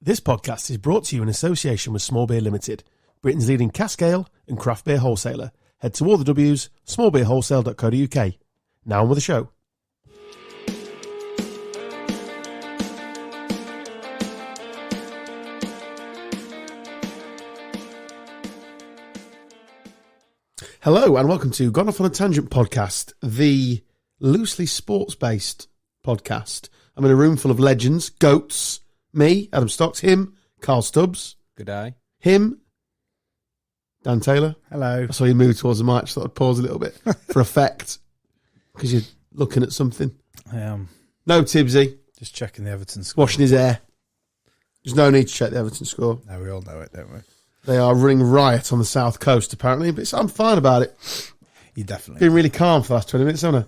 This podcast is brought to you in association with Small Beer Ltd, Britain's leading cask ale and craft beer wholesaler. Head to all the W's, smallbeerwholesale.co.uk. Now on with the show. Hello and welcome to Gone Off on a Tangent podcast, the loosely sports-based podcast. I'm in a room full of legends, goats, me, Adam Stocks, him, Carl Stubbs. Good day. Him, Dan Taylor. Hello. I saw you move towards the mic, so I'd pause a little bit for effect because you're looking at something. I am. No Tibbsy, Just checking the Everton score. washing his hair. There's no need to check the Everton score. No, we all know it, don't we? They are running riot on the south coast, apparently, but I'm fine about it. You definitely. Been really calm for the last 20 minutes, haven't I?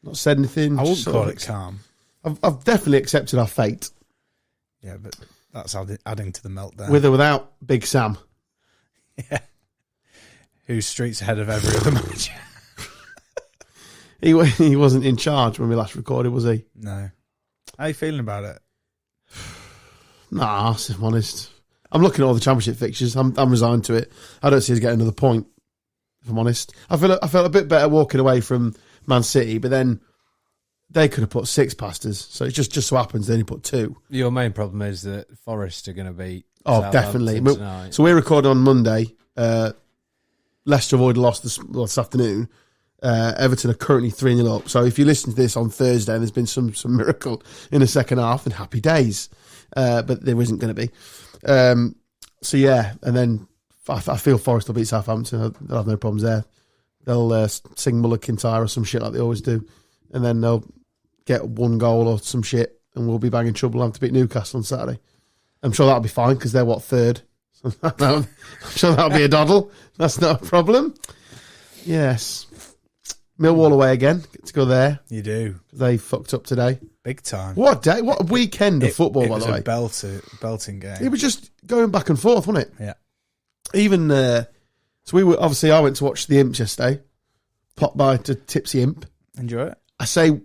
Not said anything. I wouldn't just sort call of it calm. I've definitely accepted our fate. Yeah, but that's adding to the meltdown. With or without Big Sam. Yeah. Who's streets ahead of every other manager. He wasn't in charge when we last recorded, was he? No. How are you feeling about it? Nah, if I'm honest. I'm looking at all the championship fixtures. I'm resigned to it. I don't see us getting another point, if I'm honest. I felt a bit better walking away from Man City, but then they could have put 6 past us. So it just so happens they only put 2. Your main problem is that Forest are going to beat Definitely. tonight. So we're recording on Monday. Leicester have already lost this afternoon. Everton are currently 3-0 up. So if you listen to this on Thursday and there's been some miracle in the second half, then happy days. But there isn't going to be. So yeah, and then I feel Forest will beat Southampton. They'll have no problems there. They'll sing Muller Kintyre or some shit like they always do, and then they'll get 1 goal or some shit, and we'll be banging trouble. Have to beat Newcastle on Saturday. I'm sure that'll be fine because they're third. So I'm sure that'll be a doddle. That's not a problem. Yes, Millwall away again. Get to go there. You do. They fucked up today. Big time. What a day! What a weekend of football, by the way. It was a belting game. It was just going back and forth, wasn't it? Yeah. Even so, we were obviously. I went to watch the Imps yesterday. Popped by to Tipsy Imp. Enjoy it? I say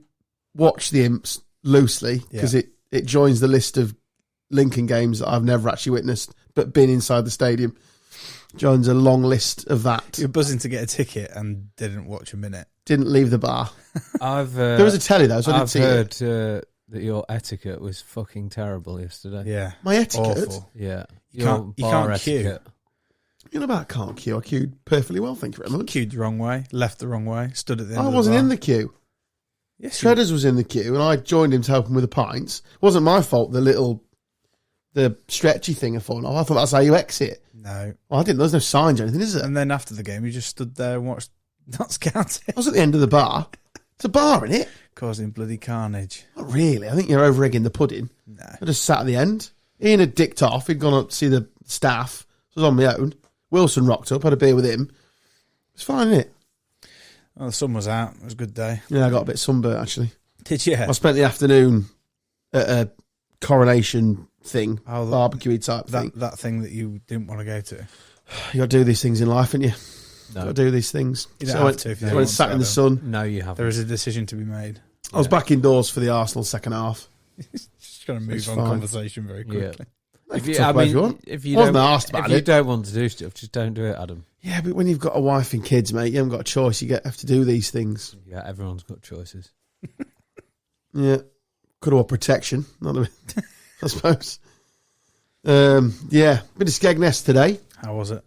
watch the Imps loosely because it joins the list of Lincoln games that I've never actually witnessed, but been inside the stadium. Joins a long list of that. You're buzzing to get a ticket and didn't watch a minute. Didn't leave the bar. There was a telly though, so I didn't see it. I've heard that your etiquette was fucking terrible yesterday. Yeah. My etiquette? Awful. Yeah. You can't queue. You know about can't queue. I queued perfectly well, thank you very much. Queued the wrong way, left the wrong way, stood at the end I of the wasn't bar. in the queue. Yes, Shredders was in the queue, and I joined him to help him with the pints. It wasn't my fault, the stretchy thing had fallen off. I thought that's how you exit. No. Well, I didn't. There's no signs or anything, is there? And then after the game, you just stood there and watched Notts County. I was at the end of the bar. It's a bar, isn't it? Causing bloody carnage. Not really. I think you're over-egging the pudding. No. I just sat at the end. Ian had dicked off. He'd gone up to see the staff. I was on my own. Wilson rocked up. Had a beer with him. It's fine, isn't it? Well, the sun was out. It was a good day. Yeah, I got a bit sunburnt, actually. Did you? I spent the afternoon at a coronation thing, Oh, barbecue type thing. That thing that you didn't want to go to. You got to do these things in life, haven't you? No. Got to do these things. You don't So have to if you I don't went want sat to, in the Adam. sun. No, you haven't. There is a decision to be made. I was back indoors for the Arsenal second half. Just trying to move It's on fine. conversation very quickly. Yeah. If you want. if you Wasn't don't, asked about if you it. don't want to do stuff, just don't do it, Adam. Yeah, but when you've got a wife and kids, mate, you haven't got a choice. You have to do these things. Yeah, everyone's got choices. Yeah. Could have protection, not a, I suppose. Yeah, bit of Skegness today. How was it?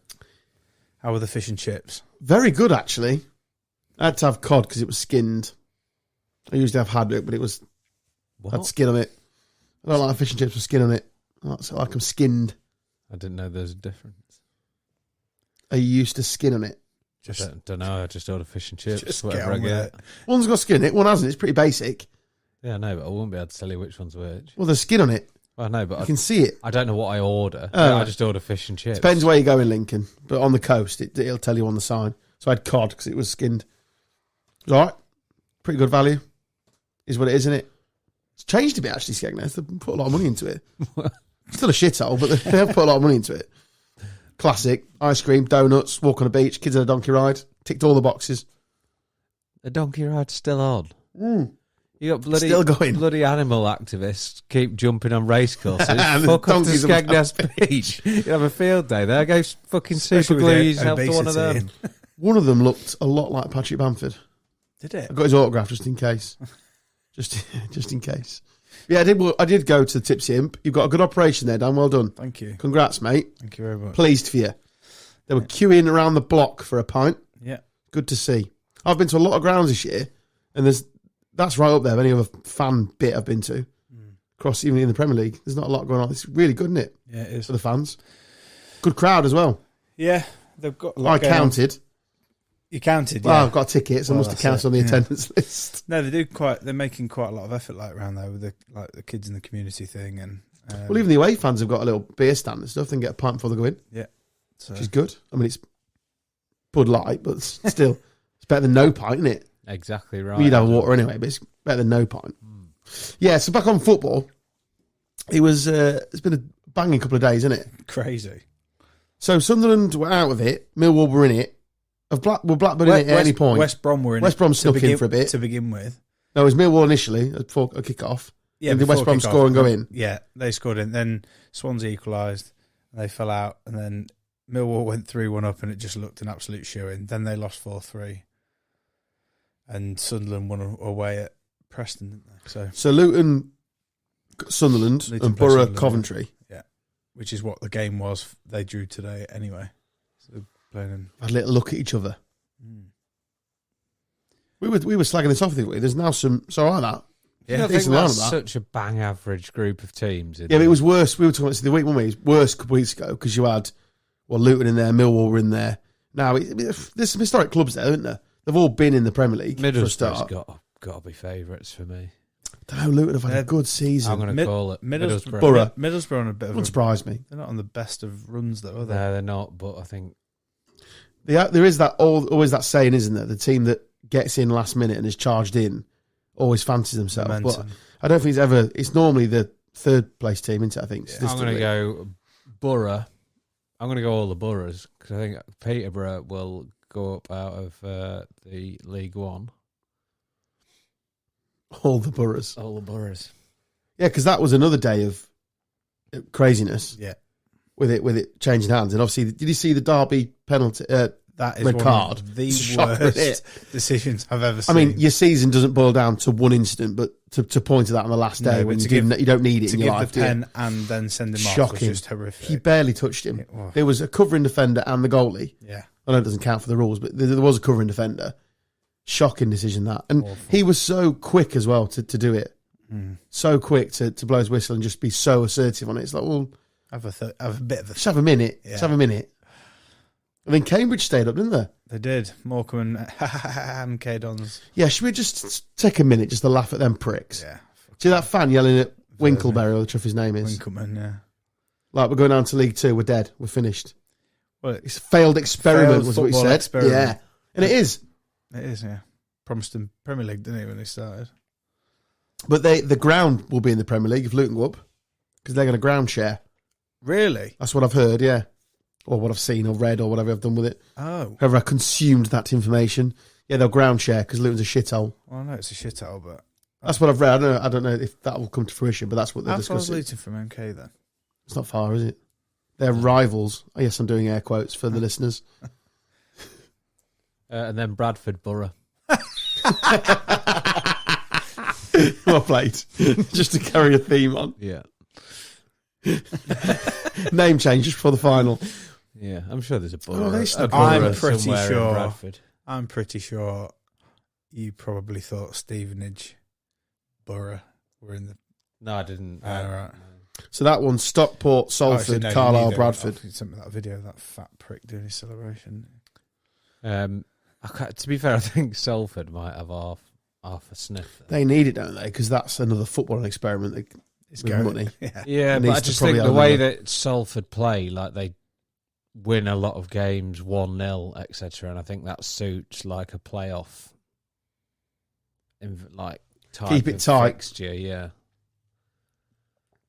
How were the fish and chips? Very good, actually. I had to have cod because it was skinned. I usually have haddock, but it was had skin on it. I don't like fish and chips with skin on it. I like them skinned. I didn't know there was a difference. Are you used to skin on it? Just don't know. I just order fish and chips, Just whatever I get on get. with it. One's got skin in it, one hasn't. It's pretty basic. Yeah, I know, but I won't be able to tell you which one's which. Well, there's skin on it. Well, I know, but You can see it. I don't know what I order. Oh. I just order fish and chips. Depends where you go in Lincoln, but on the coast, it'll tell you on the sign. So I had cod because it was skinned. It was all right. Pretty good value. Is what it is, isn't it? It's changed a bit, actually, Skegness. They've put a lot of money into it. Still a shithole, but they have put a lot of money into it. Classic. Ice cream, donuts, walk on a beach, kids on a donkey ride. Ticked all the boxes. The donkey ride's still on. You got bloody, Still going. bloody animal activists keep jumping on racecourses. And Fuck off to donkeys Skegness Beach. You have a field day there. Go fucking super Especially with glue the yourself to one of them. obesity. One of them looked a lot like Patrick Bamford. Did it? I got his autograph just in case. just in case. Yeah, I did go to the Tipsy Imp. You've got a good operation there, Dan. Well done. Thank you. Congrats, mate. Thank you very much. Pleased for you. They were queuing around the block for a pint. Yeah. Good to see. I've been to a lot of grounds this year, and that's right up there. Any other fan bit I've been to, across even in the Premier League, there's not a lot going on. It's really good, isn't it? Yeah, it is. For the fans. Good crowd as well. Yeah, they've got a lot I going on. counted. You counted, yeah. Well, I've got tickets. I Well, must have that's counted on the it, yeah. attendance list. No, they're making quite a lot of effort like around there with the kids in the community thing and Well, even the away fans have got a little beer stand and stuff. They can get a pint before they go in, so, which is good. I mean, it's Bud Light, but still, it's better than no pint, isn't it? Exactly right. Well, you'd have water anyway, but it's better than no pint. Yeah, so back on football. It's been a banging couple of days, isn't it? crazy. So Sunderland were out of it. Millwall were in it. Were Blackburn in it at any point? West Brom were in West it Brom to snuck in begin- for a bit. to begin with. No, it was Millwall initially before a kick-off. Yeah, And did West before Brom kick-off. score and go in? Yeah, they scored in. Then Swansea equalised, and they fell out, and then Millwall went 3-1 up, and it just looked an absolute shoe-in. Then they lost 4-3, and Sunderland won away at Preston, didn't they? So Luton, Sunderland, Luton and play Borough, Sunderland, Coventry. yeah, which is what the game was. They drew today anyway. So they're playing in. Had a little look at each other. We were slagging this off, didn't we? There's now some. So I like that. Yeah, I think Decent line that's of that. such a bang average group of teams. Yeah, but it was worse. We were talking about the week, weren't we? It was worse a couple of weeks ago because you had Luton in there, Millwall were in there. Now there's some historic clubs there, isn't there? They've all been in the Premier League for a Middlesbrough's start. got to be favourites for me. I don't know, Luton have had a good season. I'm going to call it Middlesbrough. Borough. Middlesbrough on a bit of Wouldn't surprise me. They're not on the best of runs though, are they? No, they're not. But I think There is that always that saying, isn't there? The team that gets in last minute and is charged in always fancies themselves. But Momentum. I don't think it's normally the third place team, isn't it? I think. I'm going to go Borough. I'm going to go all the boroughs because I think Peterborough will go up out of the League One. All the boroughs. All the boroughs. Yeah, because that was another day of craziness. Yeah. With it changing hands, and obviously, did you see the Derby penalty? That is red one card. of the Shocker, isn't worst it? decisions I've ever I seen. mean, your season doesn't boil down to one incident, but to point to that on the last day No, when but you don't need it to in your give life. the do you? pen and then send him off Shocking. was just horrific. He barely touched him. It was. There was a covering defender and the goalie. Yeah. I know it doesn't count for the rules, but there was a covering defender. Shocking decision that, and Awful. he was so quick as well to do it. So quick to blow his whistle and just be so assertive on it. It's like, well, Have a bit of a... just have a minute. Yeah. Just have a minute. And then Cambridge stayed up, didn't they? They did. Morecambe and K-Dons. Yeah, should we just take a minute just to laugh at them pricks? Yeah. See that fan yelling at Winkleberry, or whatever his name is? Winkleman, yeah. Like, we're going down to League Two, we're dead, we're finished. Well, It's a failed experiment, Failed was what he football said. experiment. Yeah. And it is. it is, yeah. Promised them Premier League, didn't he, when they started? But the ground will be in the Premier League if Luton go up, because they're going to ground share. Really? That's what I've heard, yeah. Or what I've seen or read or whatever I've done with it. Oh. However I consumed that information. Yeah, they'll ground share because Luton's a shithole. Well, I know it's a shithole, but... That's what I've read. I don't know if that will come to fruition, but that's what they're How far is discussing. Luton from MK, then? It's not far, is it? They're rivals. Oh, yes, I'm doing air quotes for the listeners. And then Bradford Borough. Well played. Just to carry a theme on. Yeah. Name change just before the final. Yeah, I'm sure there's a Borough. they a stuck Borough I'm pretty somewhere in sure. Bradford. I'm pretty sure you probably thought Stevenage, Borough were in the... No, I didn't. right. So that one, Stockport, Salford, Actually, no, Carlisle, neither. Bradford. You sent me that video of that fat prick doing his celebration. To be fair, I think Salford might have half a sniff there. They need it, don't they? Because that's another football experiment It's with going. money. Yeah. Yeah, It but needs I to just probably think the have way another- that Salford play, like they win a lot of games 1-0, etc., and I think that suits like a playoff, like type Keep it of tight. fixture. Yeah,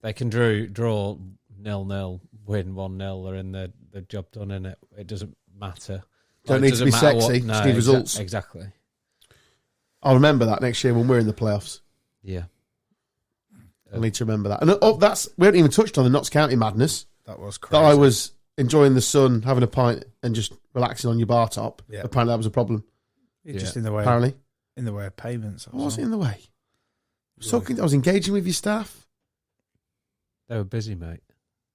they can draw 0-0, win 1-0. They're in the job done. In it, it doesn't matter. Don't Like, need it to be doesn't matter sexy, just need results. Exactly. I'll remember that next year when we're in the playoffs. Yeah. I need to remember that. And we haven't even touched on the Notts County madness. That was crazy. That I was enjoying the sun, having a pint, and just relaxing on your bar top. Yeah. Apparently, that was a problem. It's just in the way. Apparently, in the way of payments. what was it in the way? I was engaging with your staff. They were busy, mate.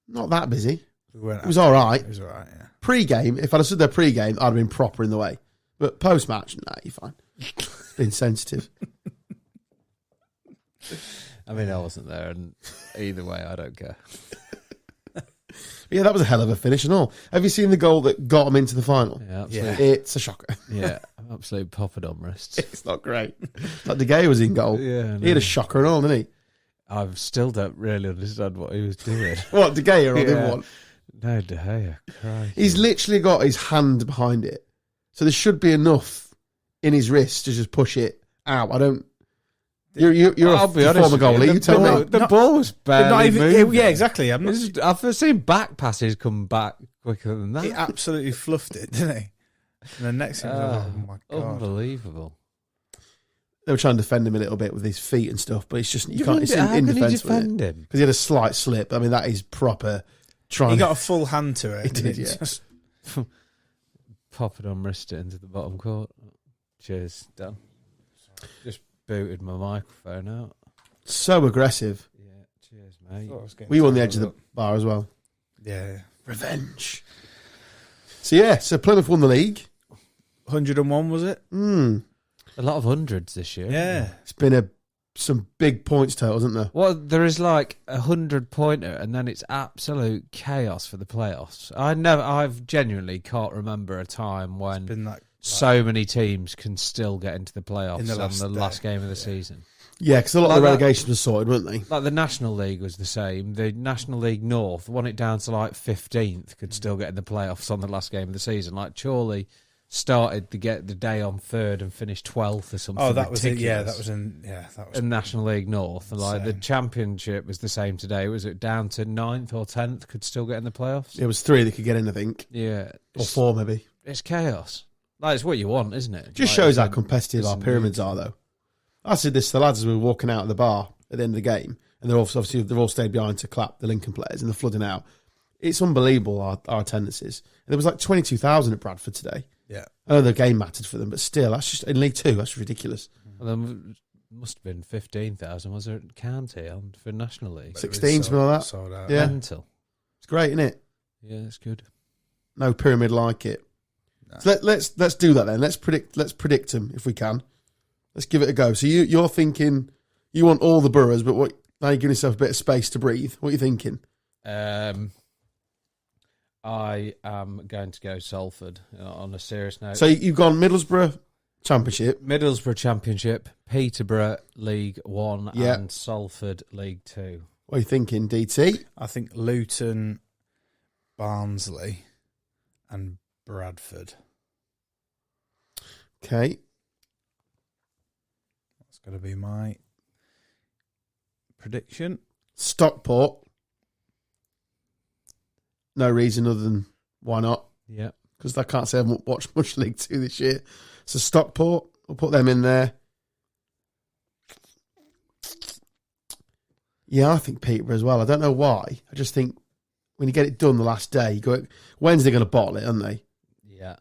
Not that busy. It was all right. It was all right, yeah. Pre-game, if I'd have stood there pre-game, I'd have been proper in the way. But post-match, nah, you're fine. It's been sensitive. I mean, I wasn't there, and either way, I don't care. Yeah, that was a hell of a finish and all. Have you seen the goal that got them into the final? Yeah, absolutely. It's a shocker. Yeah, I'm absolutely popping on wrists. It's not great. Like De Gea was in goal. Yeah, He had a shocker and all, didn't he? I still don't really understand what he was doing. What, De Gea or the other one? No, De Gea. Christ. He's literally got his hand behind it. So there should be enough in his wrist to just push it out. I don't... You're I'll be honest former goalie. You tell me. The ball was barely not even, moving. yeah, exactly. I've seen back passes come back quicker than that. He absolutely fluffed it, didn't he? And the next thing was like, oh my God. Unbelievable. They were trying to defend him a little bit with his feet and stuff, but it's just... You can't... It's How can he indefensible. defend him? Because he had a slight slip. I mean, that is proper trying... He got a full hand to it. He did, yeah. Just, Pop it on wrist it into the bottom court. Cheers, done. Just booted my microphone out. So aggressive. Yeah, cheers, mate. Were you on the edge of the bar as well? Yeah. Revenge. So Plymouth won the league. 101, was it? A lot of hundreds this year. Yeah. It's been some big points totals, isn't there? Well, there is like 100-pointer, and then it's absolute chaos for the playoffs. I've genuinely can't remember a time when Been that, so many teams can still get into the playoffs In the on the last day. game of the season. Yeah, because a lot of the relegations were sorted, weren't they? Like the National League was the same. The National League North won it down to like 15th, could still get in the playoffs on the last game of the season. Like Chorley started to get the day on third and finished 12th or something. Oh, that was it. Yeah, ridiculous. that was in National League North. And like the Same. Championship was the same today. Was it down to 9th or 10th could still get in the playoffs? It was 3 that could get in, I think. Yeah. Or 4, maybe. It's chaos. Like, it's what you want, isn't it? Just Like, shows how it's competitive our it's pyramids are, though. I said this to the lads as we were walking out of the bar at the end of the game, and they've all stayed behind to clap the Lincoln players, and they're flooding out. It's unbelievable, our attendances. And there was like 22,000 at Bradford today. Yeah. I know the game mattered for them, but still, that's just in League Two. That's ridiculous. Well, there must have been 15,000, was there, at County for National League? 16, something like that. Sold out. Yeah. Mental. It's great, isn't it? Yeah, it's good. No pyramid like it. No. So let's do that then. Let's predict them if we can. Let's give it a go. So you're thinking you want all the boroughs, but what? Now you're giving yourself a bit of space to breathe. What are you thinking? I am going to go Salford on a serious note. So you've gone Middlesbrough Championship. Middlesbrough Championship, Peterborough League 1 Yeah. and Salford League 2. What are you thinking, DT? I think Luton, Barnsley, and Bradford. Okay. That's going to be my prediction. Stockport. No reason other than why not? Yeah. Because I can't say I haven't watched much League Two this year. So Stockport, we'll put them in there. Yeah, I think Peterborough as well. I don't know why. I just think when you get it done the last day, you go, when's they going to bottle it, aren't they? Yeah.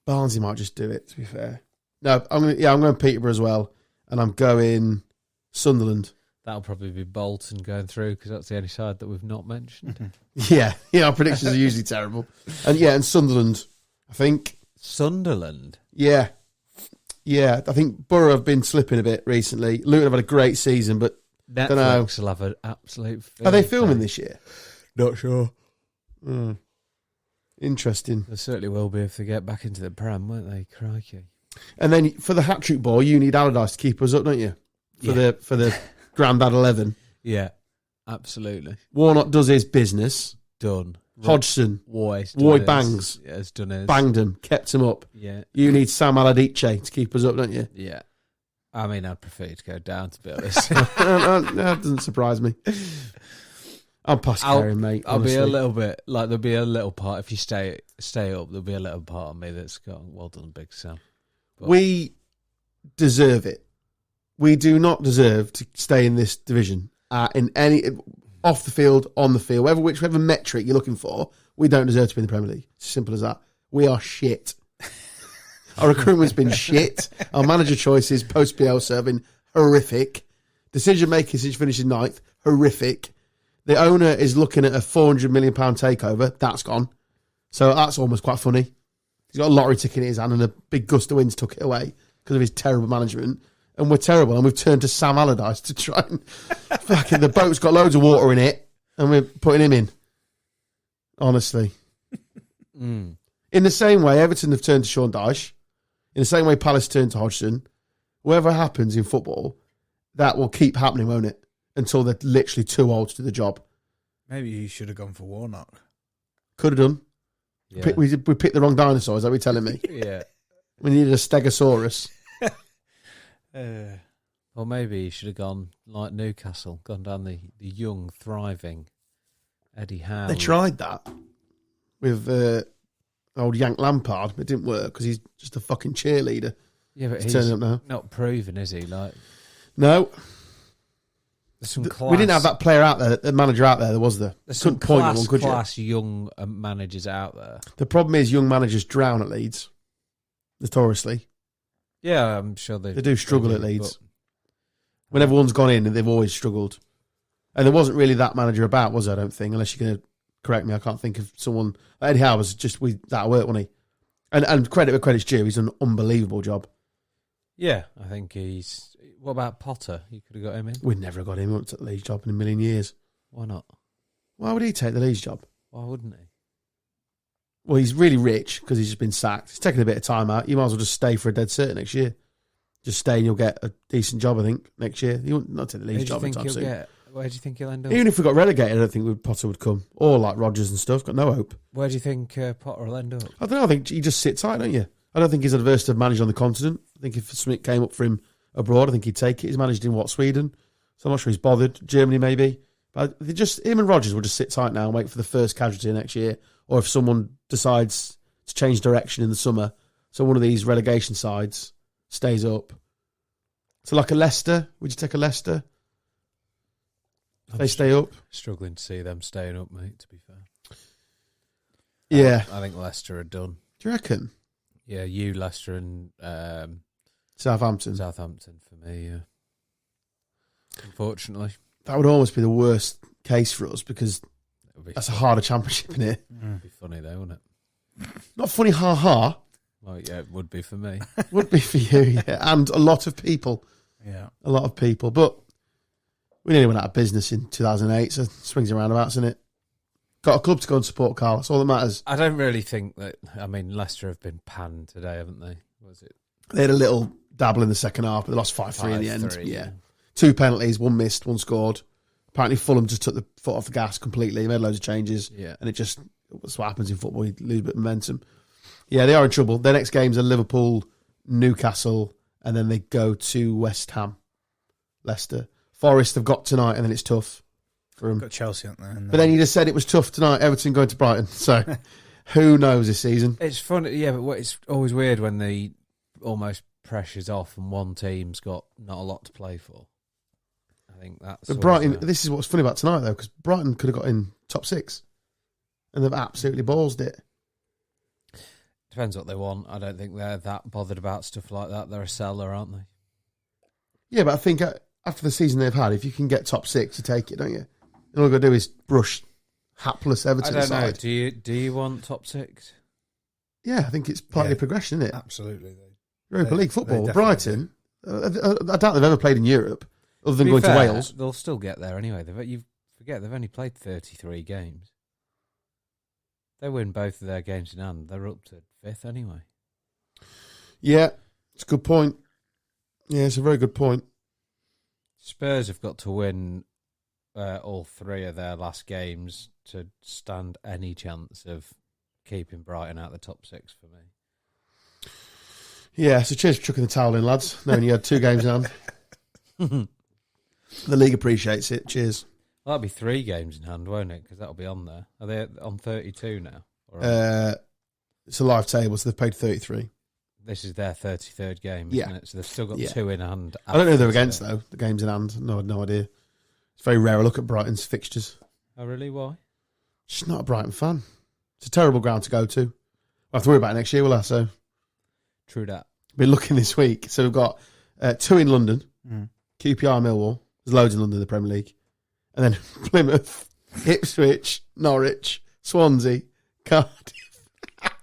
Barnsley might just do it, to be fair. No, I'm going Peterborough as well. And I'm going Sunderland. That'll probably be Bolton going through because that's the only side that we've not mentioned. Yeah, our predictions are usually terrible. And Sunderland, I think. Sunderland? Yeah, I think Borough have been slipping a bit recently. Luton have had a great season, but Netflix will have an absolute... Are they filming this year? Not sure. Interesting. They certainly will be if they get back into the Prem, won't they? Crikey. And then for the hat-trick ball, you need Allardyce to keep us up, don't you? For the Grandad 11. Yeah, absolutely. Warnock does his business. Done. Hodgson. Roy bangs. Yeah, has done his. Banged him. Kept him up. Yeah. You need Sam Allardyce to keep us up, don't you? Yeah. I mean, I'd prefer you to go down, to be honest. That doesn't surprise me. I'm past caring, mate. I'll honestly. be a little bit, like, there'll be a little part, if you stay up, there'll be a little part of me that's gone, well done, Big Sam. But we deserve it. We do not deserve to stay in this division in any off the field, on the field, whichever metric you're looking for. We don't deserve to be in the Premier League. It's as simple as that. We are shit. Our recruitment's been shit. Our manager choices post Bielsa have been horrific. Decision making since finishing ninth, horrific. The owner is looking at a £400 million takeover. That's gone. So that's almost quite funny. He's got a lottery ticket in his hand and a big gust of winds took it away because of his terrible management. And we're terrible. And we've turned to Sam Allardyce to try and... fucking the boat's got loads of water in it and we're putting him in. Honestly. In the same way, Everton have turned to Sean Dyche. In the same way Palace turned to Hodgson. Whatever happens in football, that will keep happening, won't it? Until they're literally too old to do the job. Maybe you should have gone for Warnock. Could have done. Yeah. We picked the wrong dinosaur, is that what you're telling me? Yeah. We needed a Stegosaurus. Or maybe he should have gone like Newcastle, gone down the young, thriving Eddie Howe. They tried that with old Yank Lampard, but it didn't work because he's just a fucking cheerleader. Yeah, but he's turning up now. not proven, is he? Like, no. there's some class. We didn't have that player out there, the manager out there was there. There's some Couldn't point at one, could you? class young managers out there. The problem is young managers drown at Leeds, notoriously. Yeah, I'm sure they do struggle at Leeds. but- When everyone's gone in, they've always struggled. And there wasn't really that manager about, was there, I don't think, unless you're going to correct me. I can't think of someone. Eddie Howe was just that work, wasn't he? And credit where credit's due, he's done an unbelievable job. Yeah, I think he's... What about Potter? You could have got him in. We'd never have got him up to the Leeds job in a million years. Why not? Why would he take the Leeds job? Why wouldn't he? Well, he's really rich because he's just been sacked. He's taking a bit of time out. You might as well just stay for a dead cert next year. Just stay and you'll get a decent job, I think, next year. You won't not take the Leeds job anytime soon. Where do you think he'll end up? Even if we got relegated, I don't think Potter would come. Or like Rodgers and stuff. Got no hope. Where do you think Potter will end up? I don't know. I think you just sit tight, don't you? I don't think he's adverse to manage on the continent. I think if something came up for him abroad, I think he'd take it. He's managed in Sweden? So I'm not sure he's bothered. Germany, maybe. But him and Rodgers will just sit tight now and wait for the first casualty next year. Or if someone decides to change direction in the summer, so one of these relegation sides stays up. So like a Leicester, would you take a Leicester? If they stay up? Struggling to see them staying up, mate, to be fair. Yeah. I think Leicester are done. Do you reckon? Yeah, Leicester and Southampton. Southampton for me, yeah. Unfortunately. That would almost be the worst case for us because that's a harder championship, isn't it? It'd be funny though, wouldn't it? Not funny, ha-ha. Well, yeah, it would be for me. Would be for you, yeah. And a lot of people. Yeah. A lot of people. But we nearly went out of business in 2008, so swings and roundabouts, isn't it? Got a club to go and support, Carl. That's all that matters. I don't really think that... I mean, Leicester have been panned today, haven't they? Was it? They had a little dabble in the second half, but they lost 5-3 in the end. 5-3, Yeah. 2 penalties, 1 missed, 1 scored. Apparently Fulham just took the foot off the gas completely. They made loads of changes. Yeah. And that's what happens in football. You lose a bit of momentum. Yeah, they are in trouble. Their next games are Liverpool, Newcastle, and then they go to West Ham, Leicester. Forest have got tonight, and then it's tough for them. Got Chelsea on there. But then you just said it was tough tonight, Everton going to Brighton. So who knows this season? It's funny, yeah, but it's always weird when the almost pressure's off and one team's got not a lot to play for. I think that's... But Brighton, this is what's funny about tonight, though, because Brighton could have got in top 6, and they've absolutely ballsed it. Depends what they want. I don't think they're that bothered about stuff like that. They're a seller, aren't they? Yeah, but I think after the season they've had, if you can get top 6, you take it, don't you? And all you've got to do is brush hapless Everton I don't know. aside. Do you want top 6? Yeah, I think it's part of the progression, isn't it? Absolutely. Europa League football. they Brighton, I doubt they've ever played in Europe, other than going to Wales. They'll still get there anyway. You forget they've only played 33 games. They win both of their games in hand. They're up to 5th anyway. Yeah, it's a good point. Yeah, it's a very good point. Spurs have got to win all 3 of their last games to stand any chance of keeping Brighton out of the top 6 for me. Yeah, so cheers for chucking the towel in, lads. Knowing you had 2 games in hand. The league appreciates it. Cheers. Well, that'll be 3 games in hand, won't it? Because that'll be on there. Are they on 32 now? Or It's a live table, so they've paid 33. this is their 33rd game, isn't Yeah. it? So they've still got Yeah. 2 in hand. I don't know who they're after against, this. though. The game's in hand. No, I had no idea. It's very rare I look at Brighton's fixtures. Oh, really? Why? Just not a Brighton fan. It's a terrible ground to go to. We'll have to worry about it next year, will I? So, True that. been looking this week. So we've got 2 in London, Mm. QPR, Millwall. There's loads in London in the Premier League. And then Plymouth, Ipswich, Norwich, Swansea, Cardiff.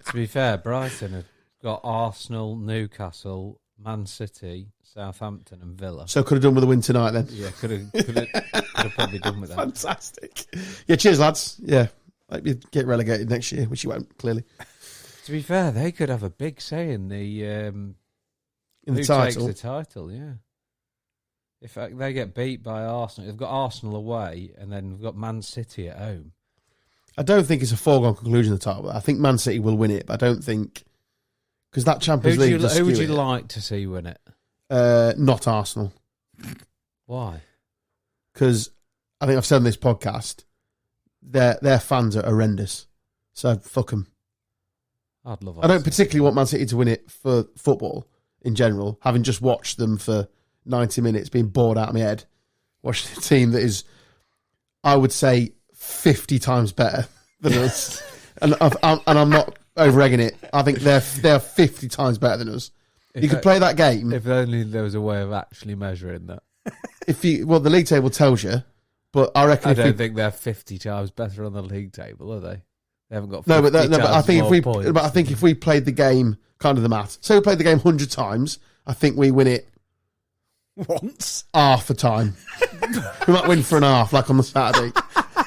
To be fair, Brighton have got Arsenal, Newcastle, Man City, Southampton, and Villa. So could have done with a win tonight then. Yeah, could have probably done with that. Fantastic. Yeah, cheers, lads. Yeah. Hope you get relegated next year, which you won't, clearly. To be fair, they could have a big say in the In who the title. takes the title. Yeah, if they get beat by Arsenal, they've got Arsenal away, and then we've got Man City at home. I don't think it's a foregone conclusion, the title. I think Man City will win it, but I don't think... Because that Champions League does Who would skew you it. like to see win it? Not Arsenal. Why? Because I think I've said on this podcast, their fans are horrendous. So fuck them. I'd love. I don't Arsenal. particularly want Man City to win it for football in general, having just watched them for 90 minutes, being bored out of my head, watching a team that is, I would say, 50 times better than us. and I'm not over-egging it. I think they're 50 times better than us. You could play that game. If only there was a way of actually measuring that. Well, the league table tells you, but I reckon I don't think they're 50 times better on the league table, are they? They haven't got 50 but I think points. I think if we played the game, kind of the math. Say we played the game 100 times, I think we win it Once. half a time. We might win for an half, like on the Saturday.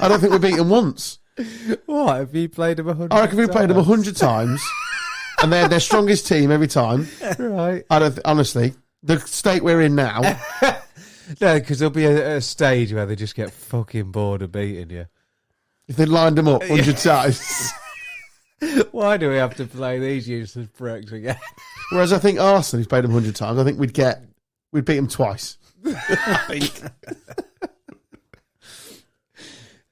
I don't think we're beaten once. What? Have you played them 100 I reckon if we played them 100 times, and they're their strongest team every time. Right. I don't. Honestly, the state we're in now. No, because there'll be a stage where they just get fucking bored of beating you. If they'd lined them up 100 times. Why do we have to play these useless pricks again? Whereas I think Arsenal, who's played them 100 times, I think we'd beat them twice. I think.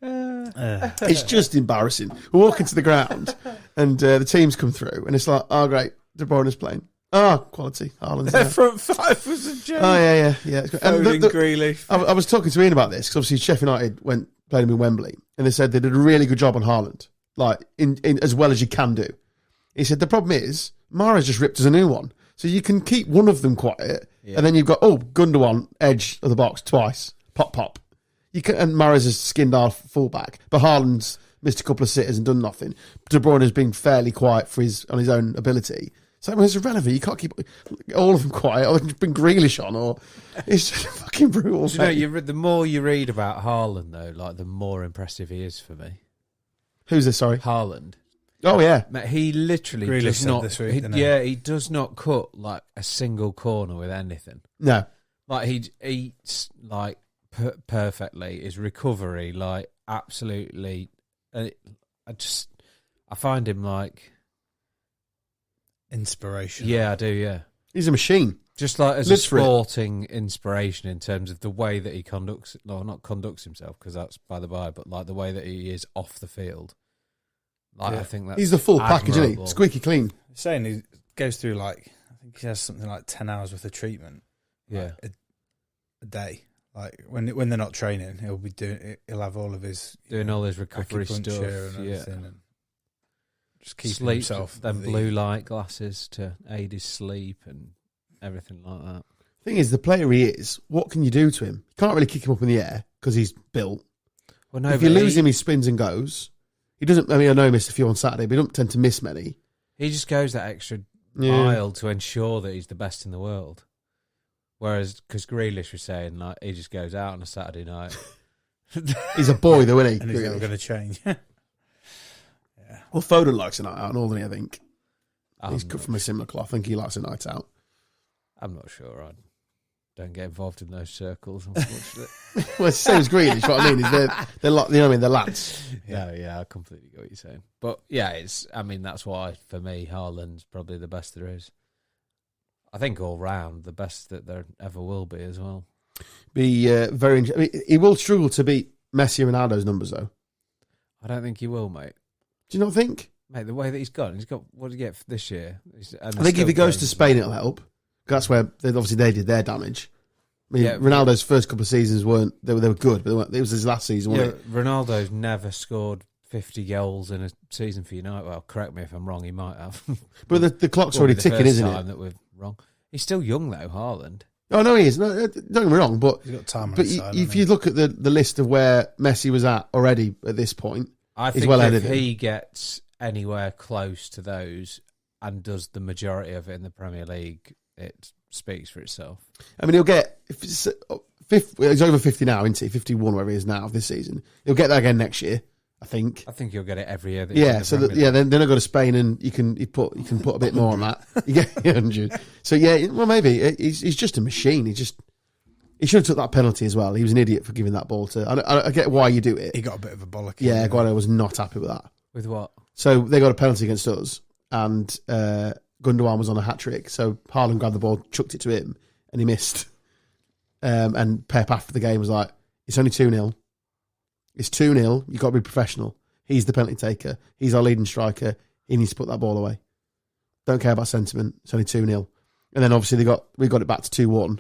It's just embarrassing. We're walking to the ground and the teams come through and it's like, oh, great, De Bruyne's playing. Oh, quality. Haaland's Their there. front five was a joke. Oh, yeah. It's great. And Foden, Grealish. I was talking to Ian about this because obviously Sheffield United played him in Wembley and they said they did a really good job on Haaland, like in as well as you can do. He said the problem is Mara's just ripped us a new one, so you can keep one of them quiet, and then you've got Gundogan edge of the box twice, pop. You can, and Mara's has skinned our fullback, but Haaland's missed a couple of sitters and done nothing. De Bruyne has been fairly quiet on his own ability. So it's irrelevant. You can't keep all of them quiet, or just bring Grealish on, or it's just fucking brutal. Do you know, the more you read about Haaland, though, like the more impressive he is for me. Who's this? Sorry, Haaland. Oh yeah, Mate, he literally Grealish does said not. this week, didn't he? He does not cut like a single corner with anything. no. Like he eats like perfectly. His recovery, like absolutely. I find him like. Inspiration. Yeah, I do. Yeah, He's a machine. just like as Lives a for it. sporting inspiration in terms of the way that he conducts. No, not conducts himself because that's by the by, but like the way that he is off the field. Like I think that's He's the full package, isn't he? admirable. Squeaky clean. Saying he goes through I think he has something like 10 hours worth of treatment. Yeah. A day. Like when they're not training, he'll have all of his Doing all his recovery stuff, acupuncture and yeah. everything, and just keeping Sleep, himself. then blue light glasses to aid his sleep and everything like that. Thing is, the player he is, what can you do to him? You can't really kick him up in the air because he's built. Well, no, If but you lose him, he spins and goes. He doesn't. I mean, I know he missed a few on Saturday, but he don't tend to miss many. he just goes that extra Yeah. mile to ensure that he's the best in the world. Whereas, because Grealish was saying, like, he just goes out on a Saturday night. He's a boy, though, isn't he? and he's never going to change. Well, Foden likes a night out, and all, doesn't he, I think. He's I'm cut not from a similar cloth. I think he likes a night out. I'm not sure. I don't get involved in those circles, unfortunately. Well, it's the same as Grealish. What I mean is they're like, you know what I mean? They're lads. Yeah, I completely get what you're saying. But yeah, that's why for me, Haaland's probably the best there is. I think all round the best that there ever will be as well. Be very. I mean, he will struggle to beat Messi and Ronaldo's numbers, though. I don't think he will, mate. Do you not think? Mate, the way that he's got what did he get for this year? I think if he goes to Spain, it'll help. That's where they did their damage. I mean, Ronaldo's first couple of seasons they were good, but it was his last season, wasn't it? Ronaldo's never scored 50 goals in a season for United. Well, correct me if I'm wrong, he might have. But the clock's already ticking, isn't it? That we're wrong. He's still young though, Haaland. Oh no, he is. No, don't get me wrong, but he's got time on but his side, if you look at the list of where Messi was at already at this point, I think if he gets anywhere close to those and does the majority of it in the Premier League, it speaks for itself. I mean, he'll get he's over 50 now, isn't he? 51, wherever he is now this season. He'll get that again next year, I think. I think he'll get it every year. Then I go to Spain and you can put a bit more on that. You get 100. So yeah, well maybe he's just a machine. He should have took that penalty as well. He was an idiot for giving that ball to. I get why you do it. He got a bit of a bollock. Yeah, Guardiola was not happy with that. With what? So they got a penalty against us, and Gundogan was on a hat trick. So Haaland grabbed the ball, chucked it to him, and he missed. And Pep after the game was like, "It's only 2-0. It's 2-0. You've got to be professional. He's the penalty taker. He's our leading striker. He needs to put that ball away. Don't care about sentiment. It's only 2-0. And then obviously we got it back to 2-1,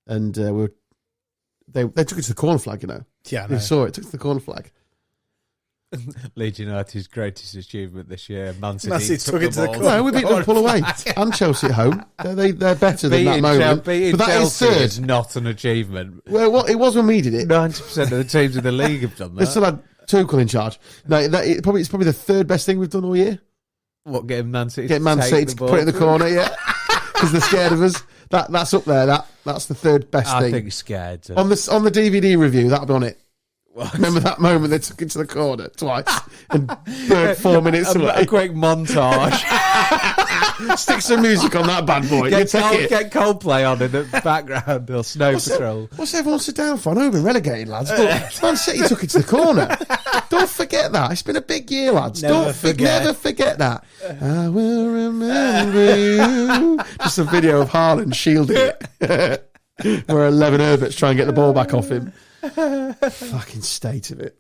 and they took it to the corner flag. You know, yeah, they saw it. Took it to the corner flag. Leeds United's greatest achievement this year. Man City took it to the corner. No, we beat Liverpool away and Chelsea at home. They're better than that moment. But that Chelsea is third. is not an achievement. Well, it was when we did it. 90% of the teams in the league have done that. They still had Tuchel in charge. No, it's probably the third best thing we've done all year. What, getting Man City to put it in the corner, yeah. Because they're scared of us. That's up there. That's the third best thing. I think scared. On the DVD review, that'll be on it. What? Remember that moment they took it to the corner twice and 4 minutes away? A quick montage. Stick some music on that bad boy. Get Coldplay on in the background or Snow Patrol. What's everyone sit down for? I know we've been relegated, lads, but Man City took it to the corner. Don't forget that. It's been a big year, lads. Never forget that. I will remember you. Just a video of Haaland shielding it. Where 11 Herberts try and get the ball back off him. Fucking state of it.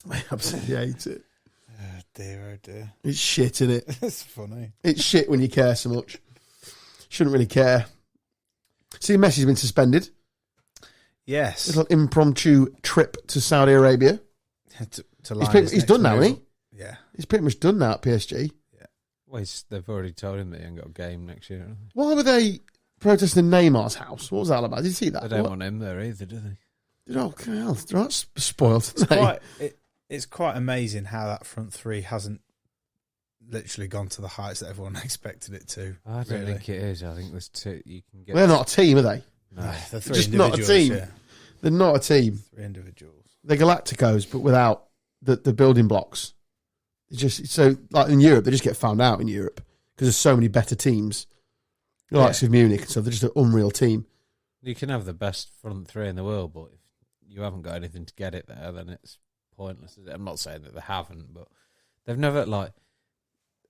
I absolutely hate it. Oh dear. It's shit, isn't it? It's funny. It's shit when you care so much. Shouldn't really care. See, Messi's been suspended. Yes. A little impromptu trip to Saudi Arabia. He's done now, isn't he? Yeah. He's pretty much done now at PSG. Yeah. Well, they've already told him that he ain't got a game next year. Why were they protesting in Neymar's house? What was that about? Did you see that? They don't want him there either, do they? Oh, hell, they're not spoiled. It's quite amazing how that front three hasn't literally gone to the heights that everyone expected it to. I don't think it is. I think there's two. You can get. They're not a team, are they? No, they're just not a team. Yeah. They're not a team. 3 individuals. They're Galacticos, but without the building blocks. It's just so like in Europe, they just get found out in Europe because there's so many better teams. The likes of Munich and stuff. They're just an unreal team. You can have the best front three in the world, but if you haven't got anything to get it there, then it's pointless. I'm not saying that they haven't, but they've never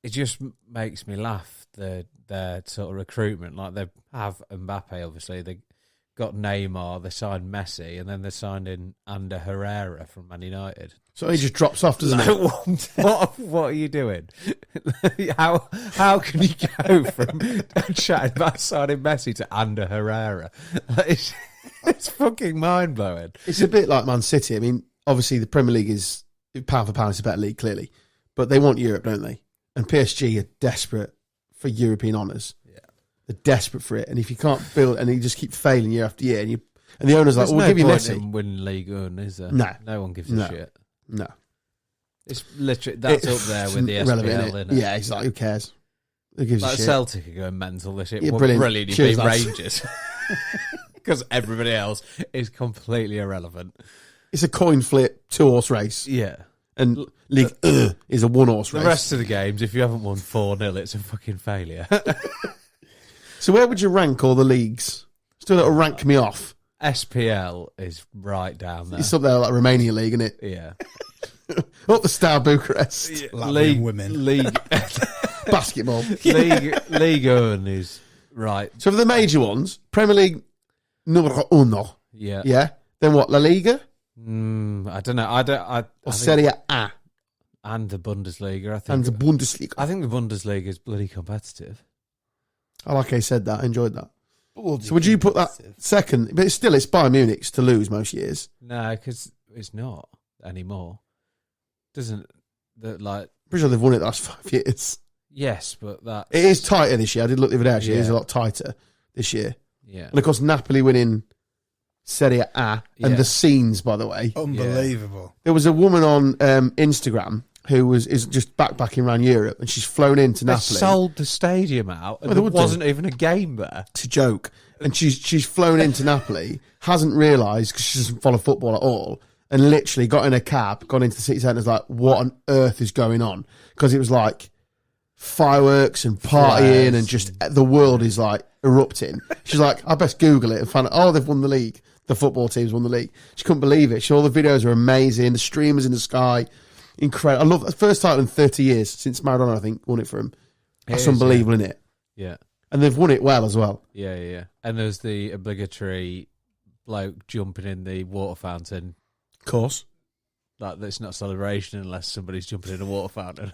it just makes me laugh, their sort of recruitment. Like they have Mbappe, obviously. They got Neymar, they signed Messi, and then they signed in Ander Herrera from Man United. So he just drops off, doesn't he? What are you doing? How can you go from chatting about signing Messi to Ander Herrera? It's fucking mind blowing. It's a bit like Man City. I mean, obviously the Premier League is pound for pound, it's a better league, clearly, but they want Europe, don't they? And PSG are desperate for European honours. Yeah, they're desperate for it. And if you can't build, and you just keep failing year after year, and the owner's like, "Well, we'll give you Messi." Winning League One, is there? No one gives a shit. No, it's literally that's up there with the SPL, isn't it? Yeah, exactly. Who cares? Who gives a shit? Celtic are going mental this year. Yeah, brilliant. Cheers, You've been Rangers because everybody else is completely irrelevant. It's a coin flip, 2-horse race. Yeah, and League is a 1-horse race. The rest of the games, if you haven't won 4-0, it's a fucking failure. So where would you rank all the leagues? Just do a little rank me off. SPL is right down there. It's up there like Romania League, isn't it? Yeah. Up the Star Bucharest. Latvian women. League. Basketball. League One is right. So for the major ones, Premier League numero uno. Yeah. Yeah. Then what? La Liga? I don't know. Serie A? And the Bundesliga, I think. And the Bundesliga. I think the Bundesliga is bloody competitive. I like how you said that. I enjoyed that. So would you put that second? But it's Bayern Munich's to lose most years. No, because it's not anymore. Doesn't that like? Pretty sure they've won it the last 5 years. Yes, but that It is tighter this year. I did look the other day. Actually, it is Yeah. a lot tighter this year. yeah. And of course, Napoli winning Serie A, and Yeah. the scenes, by the way. Unbelievable. There was a woman on Instagram who is just backpacking around Europe, and she's flown into They Napoli. sold the stadium out, and Well, they there would do. wasn't even a game there. It's a joke. And she's flown into Napoli, hasn't realised because she doesn't follow football at all, and literally got in a cab, gone into the city centre, like, what on earth is going on? Because it was like fireworks and partying, and just the world is like erupting. She's like, I best Google it and find out, oh, they've won the league. The football team's won the league. She couldn't believe it. All the videos are amazing. The streamers in the sky, incredible. I love the first title in 30 years since Maradona, I think, won it for him. That's It is, unbelievable, isn't it? Yeah, And they've won it well as well. yeah. And there's the obligatory bloke jumping in the water fountain. Of course. Like, that's not a celebration unless somebody's jumping in a water fountain.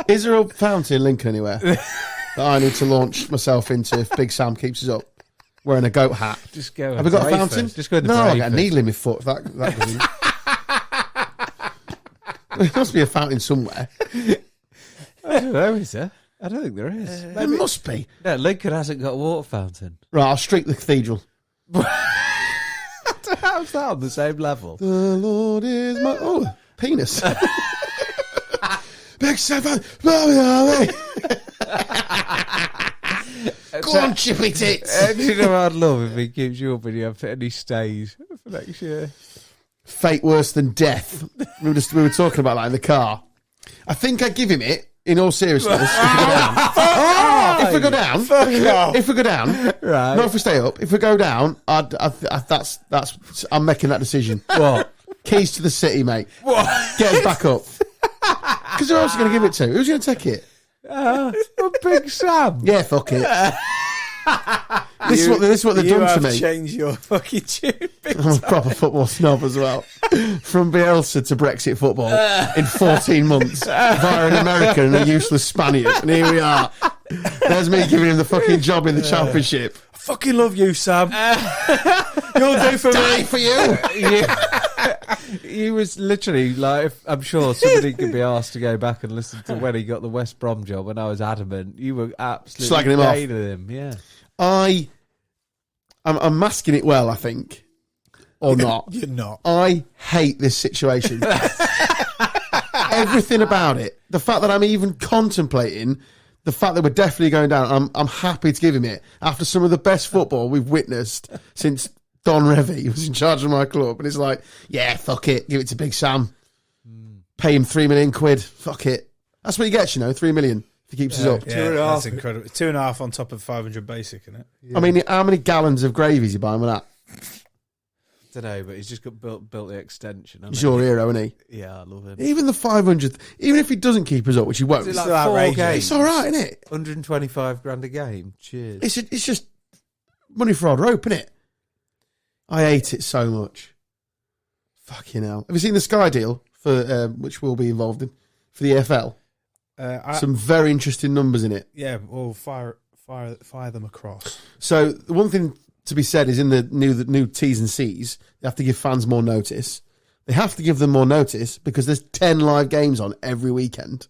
Is there a fountain in Lincoln anywhere that I need to launch myself into if Big Sam keeps us up? Wearing a goat hat. Just go. Have we got a fountain? Just go in the No, I got a Brayford. needle in my foot. If that goes in. There must be a fountain somewhere. I don't know, is there? I don't think there is. There must be. No, Lincoln hasn't got a water fountain. Right, I'll streak the cathedral. How's that on the same level? The Lord is my... Oh, penis. Big Seven. Go on, chippy tits. Do you know what I'd love if he keeps you up and you have any stays for next year? Fate worse than death. We were talking about that in the car. I think I'd give him it, in all seriousness. If we go down, Right. not if we stay up. If we go down, I'm making that decision. What? Keys to the city, mate. Get us back up. Because who else are you going to give it to? Who's going to take it? Big Sam. Yeah, fuck it. This is what they've You done to have me. changed your fucking tune. I'm a proper football snob as well. From Bielsa to Brexit football in 14 months via an American and a useless Spaniard. And here we are. There's me giving him the fucking job in the championship. I fucking love you, Sam. You'll do for Die me. for you. He was literally like, I'm sure somebody could be asked to go back and listen to when he got the West Brom job, and I was adamant. You were absolutely Slagging him off. hating him. Yeah. I'm masking it well, I think. Or not. You're not. I hate this situation. Everything about it. The fact that I'm even contemplating, the fact that we're definitely going down, I'm happy to give him it. After some of the best football we've witnessed since Don Revie was in charge of my club. And it's like, yeah, fuck it. Give it to Big Sam. Pay him £3 million. Fuck it. That's what he gets, 3 million if he keeps us up. Yeah, 2.5. that's incredible. 2.5 on top of 500 basic, isn't it? I mean, how many gallons of gravy is he buying with that? I don't know, but he's just got built the extension. He's your hero, isn't he? Yeah, I love him. Even the 500th, even if he doesn't keep us up, which he won't, Is it it's like still 4 outrageous. games? all right, isn't it? 125 grand a game. Cheers. It's just money for old rope, isn't it? I hate it so much. Fucking hell. Have you seen the Sky deal for which we'll be involved in for the EFL? Some very interesting numbers in it. Yeah, well, fire them across. So the one thing to be said is in the new T's and C's, they have to give fans more notice. They have to give them more notice because there's 10 live games on every weekend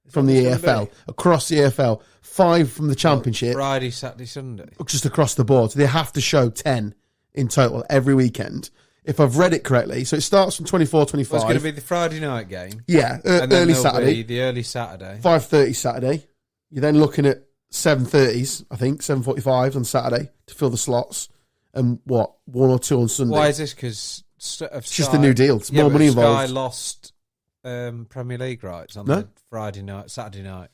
from the EFL, across the EFL, 5 from the Championship, Friday, Saturday, Sunday. just across the board. So they have to show 10 in total every weekend. If I've read it correctly, so it starts from 24-25. Well, it's going to be the Friday night game. Yeah, And then early there'll Saturday. be the early Saturday. 5:30 Saturday. You're then looking at 7:30s, I think, 7:45 on Saturday to fill the slots, and 1 or 2 on Sunday. Why is this? Because It's just a new deal. It's more money Sky involved. lost Premier League rights on No? the Friday night, Saturday night.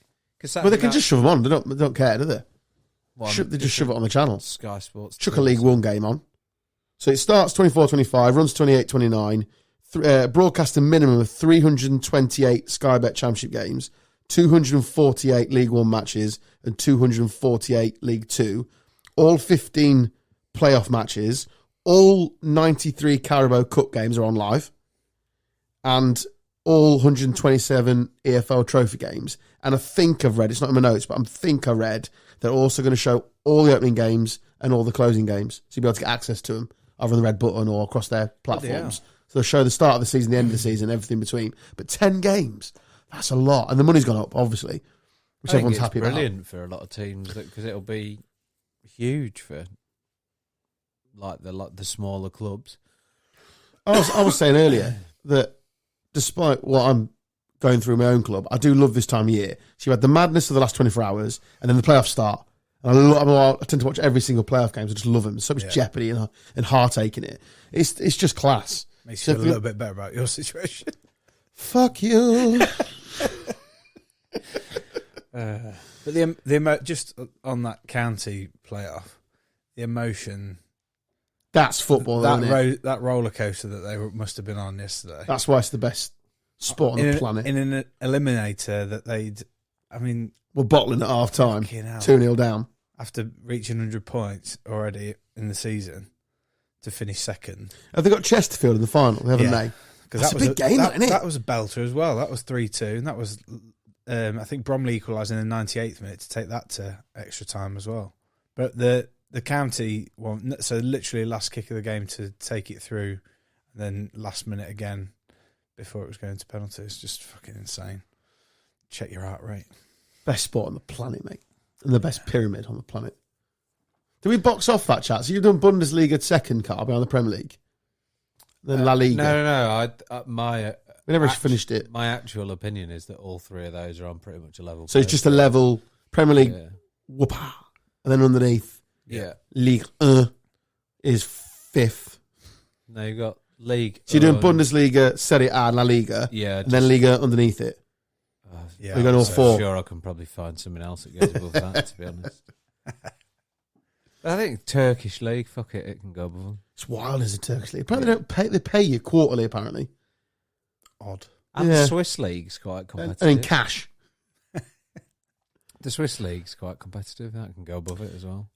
Well, they can just shove them on. They don't care, do they? Well, They just shove it on the channel. Sky Sports. Chuck a League One game on. So it starts 24-25, runs 28-29. Broadcast a minimum of 328 Sky Bet Championship games, 248 League One matches, and 248 League Two. All 15 playoff matches. All 93 Carabao Cup games are on live. And all 127 EFL trophy games. And I think I've read, it's not in my notes, but I think I read they're also going to show all the opening games and all the closing games. So you'll be able to get access to them either on the red button or across their platforms. So they'll show the start of the season, the end of the season, everything in between. But 10 games, that's a lot. And the money's gone up, obviously, which everyone's happy about. Brilliant for a lot of teams because it'll be huge for like the smaller clubs. I was saying earlier that despite what I'm going through in my own club, I do love this time of year. So you had the madness of the last 24 hours and then the playoffs start. And I tend to watch every single playoff game. So I just love them. There's so much jeopardy and heartache in it. It's just class. Makes you feel a little bit better about your situation. Fuck you. But just on that county playoff, the emotion. That's football, that roller coaster that they must have been on yesterday. That's why it's the best sport on the planet. In an eliminator that we're bottling at half time, 2-0 down. After reaching 100 points already in the season to finish second. Have they got Chesterfield in the final, haven't they? Because that's a big game, isn't it? That was a belter as well. That was 3-2, and that was, I think, Bromley equalised in the 98th minute to take that to extra time as well. But the county one, so literally last kick of the game to take it through, and then last minute again before it was going to penalties. Just fucking insane. Check your heart rate. Best sport on the planet, mate. And the best pyramid on the planet. Do we box off that chat? So you've done Bundesliga second, Carl, behind the Premier League. Then La Liga. No. We never finished it. My actual opinion is that all three of those are on pretty much a level. So it's just a level Premier League, whoopah, and then underneath, Ligue 1 is fifth. No, you've got League. So you're doing Bundesliga, Serie A, and La Liga, and then Liga underneath it. Yeah, we're going all four. I'm sure I can probably find something else that goes above that, to be honest. I think Turkish league, fuck it, it can go above them. It's wild as a Turkish league. Apparently they pay you quarterly, apparently. Odd. And the Swiss league's quite competitive. And in cash. The Swiss league's quite competitive, that can go above it as well.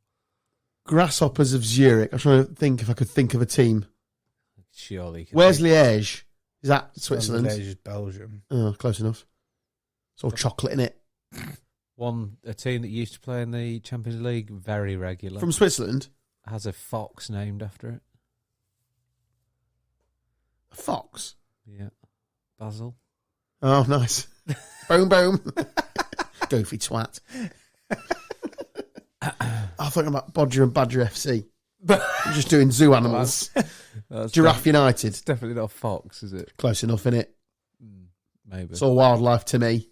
Grasshoppers of Zurich. I'm trying to think if I could think of a team. Surely. Where's Liège? Is that Switzerland? Liège is Belgium. Oh, close enough. It's all chocolate in it. A team that used to play in the Champions League, very regular. From Switzerland? Has a fox named after it. A fox? Yeah. Basil. Oh, nice. Boom, boom. Goofy twat. I thought about Bodger and Badger FC. I'm just doing zoo animals. Giraffe United. It's definitely not a fox, is it? Close enough, innit? Maybe. It's all wildlife to me.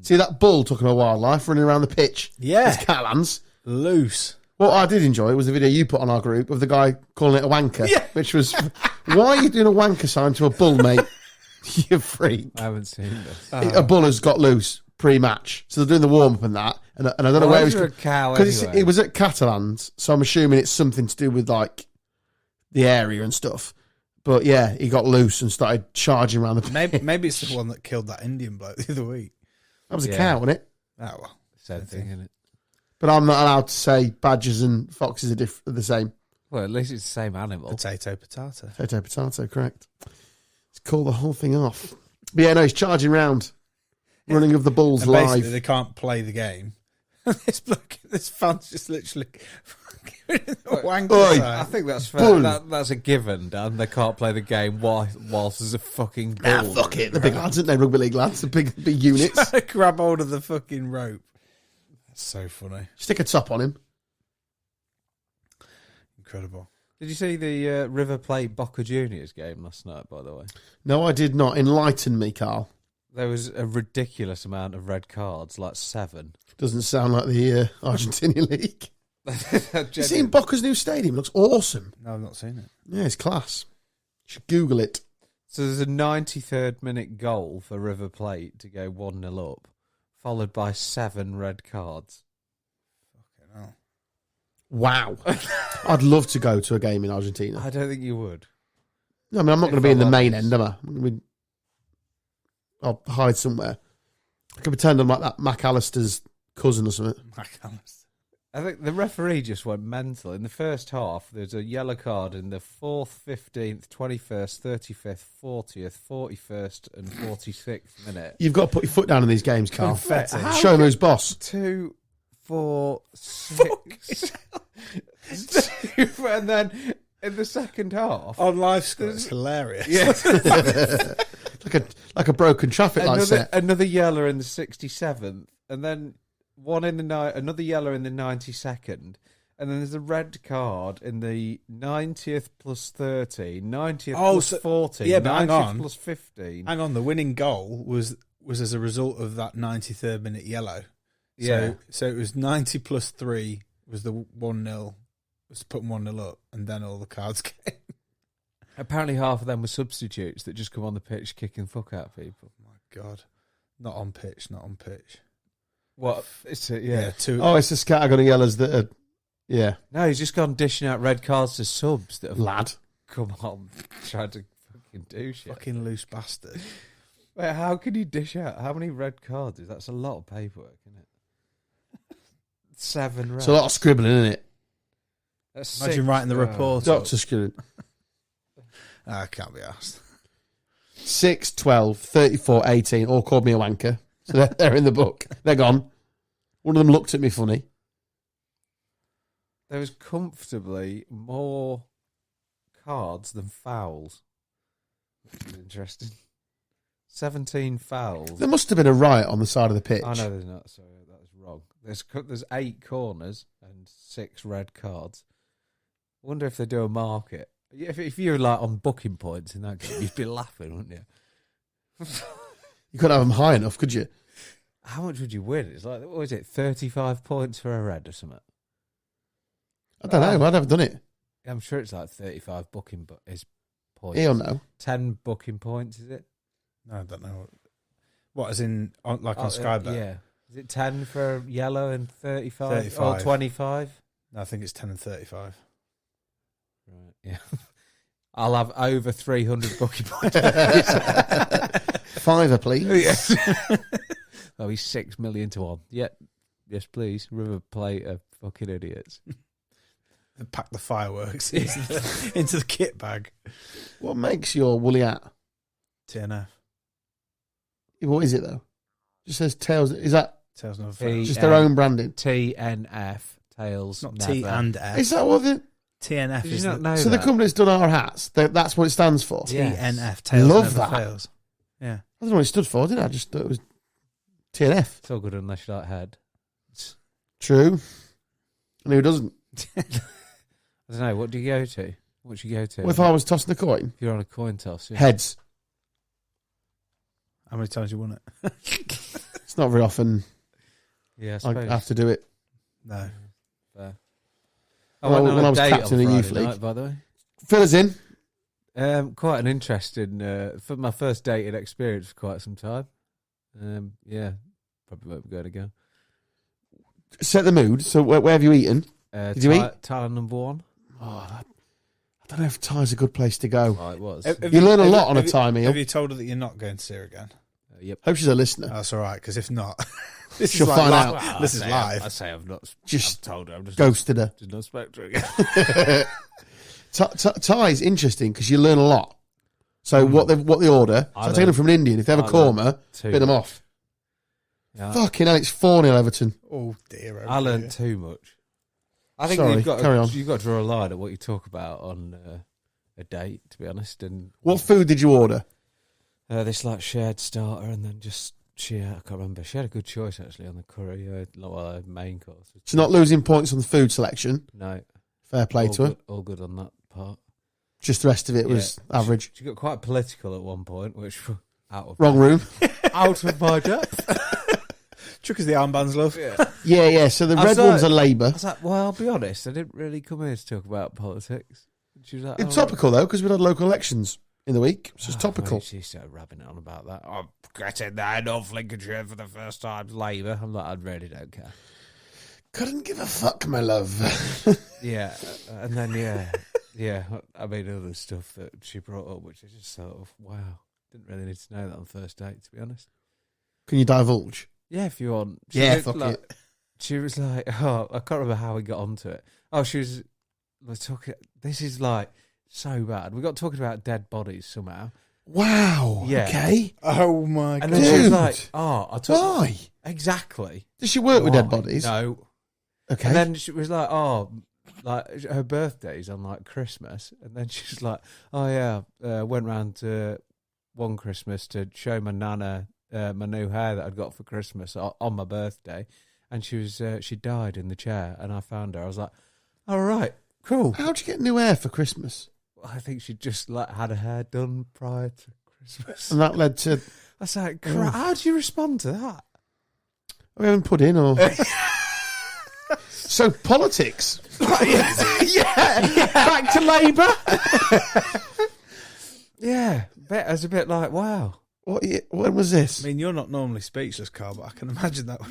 See that bull talking about wildlife running around the pitch? Yeah. It's Catalans. Loose. What I did enjoy was the video you put on our group of the guy calling it a wanker, which was, why are you doing a wanker sign to a bull, mate? You freak. I haven't seen this. A bull has got loose pre-match. So they're doing the warm-up and that. And I don't know where he's... Because it was at Catalans, so I'm assuming it's something to do with, like, the area and stuff. But, yeah, he got loose and started charging around the pitch. Maybe it's the one that killed that Indian bloke the other week. That was a cow, wasn't it? Oh, well. Same thing, isn't it? But I'm not allowed to say badgers and foxes are the same. Well, at least it's the same animal. Potato. Potato, correct. Let's call the whole thing off. But yeah, no, he's charging round. Running of the Bulls and live. Basically, they can't play the game. this fan's just literally wanker. I think that's fair. That's a given, Dan. They can't play the game whilst there's a fucking bull. Fuck it. The big lads, aren't they? Rugby league lads. The big units. Grab hold of the fucking rope. That's so funny. Stick a top on him. Incredible. Did you see the River Plate Boca Juniors game last night, by the way? No, I did not. Enlighten me, Carl. There was a ridiculous amount of red cards, like 7. Doesn't sound like the Argentinian league. You seen Boca's new stadium? It looks awesome. No, I've not seen it. Yeah, it's class. You should Google it. So there's a 93rd minute goal for River Plate to go 1-0 up, followed by 7 red cards. Fucking hell. Wow. I'd love to go to a game in Argentina. I don't think you would. No, I mean, I'm not going to be in the main end, am I? I'll hide somewhere. I can pretend I'm like that McAllister's cousin or something. McAllister. I think the referee just went mental. In the first half, there's a yellow card in the 4th, 15th, 21st, 35th, 40th, 41st and 46th minute. You've got to put your foot down in these games, Carl. Confetti. Show him who's boss. 2, 4, 6. And then in the second half... On live score, it's hilarious. Yeah. like a broken traffic light set. Another yellow in the 67th. And then... another yellow in the 92nd, and then there's a red card in the 90th plus 30, 90th plus 40, yeah, but 90th hang on. plus 15. Hang on, the winning goal was as a result of that 93rd minute yellow. Yeah. So it was 90 plus 3 was the 1-0, was putting 1-0 up, and then all the cards came. Apparently half of them were substitutes that just come on the pitch kicking the fuck out of people. Oh my God. Not on pitch. What? It's yeah. Two. Oh, it's the scattergun of yellows that are... Yeah. No, he's just gone dishing out red cards to subs that have Lad. come on, tried to fucking do shit. Fucking loose bastard. Wait, how can you dish out? How many red cards is that? That's a lot of paperwork, isn't it? 7 red. It's a lot of scribbling, isn't it? That's Imagine 6. writing the report. Doctor scribbling. I can't be asked. 6, 12, 34, 18 all called me a wanker. So they're in the book. They're gone. One of them looked at me funny. There was comfortably more cards than fouls. Which is interesting. 17 fouls. There must have been a riot on the side of the pitch. Oh, no, there's not. Sorry, that was wrong. There's 8 corners and 6 red cards. I wonder if they do a market. If you were like on booking points in that game, you'd be laughing, wouldn't you? You couldn't have them high enough, could you? How much would you win? It's like, what was it, 35 points for a red or something? I don't know. I'd have done it. I'm sure it's like 35 booking is points. He'll know. 10 booking points, is it? No, I don't know. What, as in, on Sky Bet? Yeah. Is it 10 for yellow and 35? 35. Or 25? No, I think it's 10 and 35. Right, yeah. I'll have over 300 booking points. Fiver, please. Yes. Oh, he's 6 million to 1. Yeah. Yes, please. River Plate are fucking idiots. They pack the fireworks into the kit bag. What makes your woolly hat? TNF. What is it, though? Just says Tails. Is that Tails never T- fails. just their own branding? TNF. Tails. It's not never. T and F. Is that what the... TNF Did you is not know So that? the company that's done our hats, that's what it stands for? Yeah. TNF. Tails Love never that. fails. Yeah. I don't know what it stood for, did I? I just thought it was TNF. It's all good unless you like head. True. And who doesn't? I don't know. What do you go to? What should you go to? What if I was tossing the coin? If you're on a coin toss. Yeah. Heads. How many times you won it? It's not very often Yeah, I I suppose. have to do it. No. Fair. Well, went on when a I was date captain on of youth Friday league. night, by the way. Fill us in. Quite an interesting, for my first dating experience for quite some time. Yeah, probably won't be going again. Set the mood. So where have you eaten? Did you eat? Thailand number 1. Oh, I don't know if Thai's a good place to go. Oh, it was. You learn a lot on a Thai meal. Have you told her that you're not going to see her again? Yep. Hope she's a listener. That's all right, because if not, this She'll is like find live. out. This is live. I say I've not. Just I've told her. I'm just ghosted her. Just not spoke to her again. Thai's interesting because you learn a lot. So what they order, so I take them from an Indian. If they have a korma, bit them off. Yeah. Fucking hell, it's 4-0 Everton. Oh dear. I learned too much. I think Sorry, you've got carry on. you've got to draw a line at what you talk about on a date, to be honest. And What food did you order? this like shared starter, and then just I can't remember. She had a good choice actually on the curry, main course. She's not losing points on the food selection. No, Fair play to her. All good on that part. Just the rest of it was average. She got quite political at one point, which Wrong room. out of my depth. Chuck us the armbands, love. Yeah. So the I red was ones are Labour. I was like, well, I'll be honest, I didn't really come here to talk about politics. She was like, It's topical though because we had local elections in the week. So it's topical. She started rabbing on about that. I'm getting there North Lincolnshire for the first time, Labour. I'm like, I really don't care. Couldn't give a fuck, my love. Yeah, and then I mean other stuff that she brought up, which is just sort of wow. Didn't really need to know that on first date, to be honest. Can you divulge? Yeah, if you want. Yeah, fuck it. she was like, oh, I can't remember how we got onto it. Oh, we're talking. This is like so bad. We got talking about dead bodies somehow. Wow. Yeah. Okay. Oh my god! And then she was Dude. like, oh, I took Why? exactly. Does she work with dead Why? bodies? No. Okay. And then she was like, oh, like her birthday's on like Christmas, and then she was like, oh yeah, went round to one Christmas to show my nana my new hair that I'd got for Christmas on my birthday, and she died in the chair, and I found her. I was like, all right, cool. How'd you get new hair for Christmas? I think she just like had her hair done prior to Christmas. And that led to... I was like, how do you respond to that? We haven't put in or... So, politics. yeah. Back to Labour. Yeah. I was a bit like, wow. When was this? I mean, you're not normally speechless, Carl, but I can imagine that.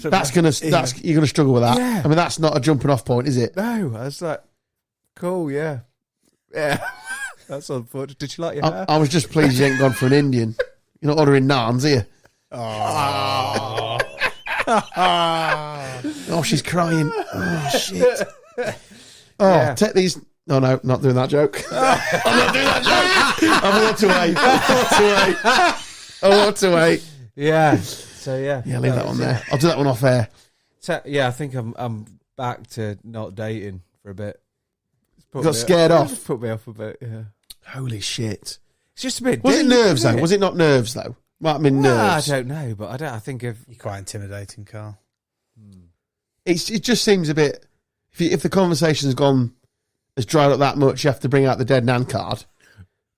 You're gonna struggle with that. Yeah. I mean, that's not a jumping off point, is it? No, I was like, cool, yeah. Yeah. That's unfortunate. Did you like your hair? I was just pleased you ain't gone for an Indian. You're not ordering naans, are you? Oh, she's crying. Oh, shit. Oh, Yeah. take these. No, not doing that joke. I'm not doing that joke. I walked away. Yeah. So, yeah. Yeah, leave that one there. I'll do that one off air. So, yeah, I think I'm back to not dating for a bit. Got scared off. Just put me off a bit, yeah. Holy shit. It's just a bit Was it deep, nerves, isn't though? Was it not nerves, though? Might have been nerves. I don't know, but I think if... You're quite intimidating, Carl. It just seems a bit... If the conversation's has dried up that much, you have to bring out the dead nan card.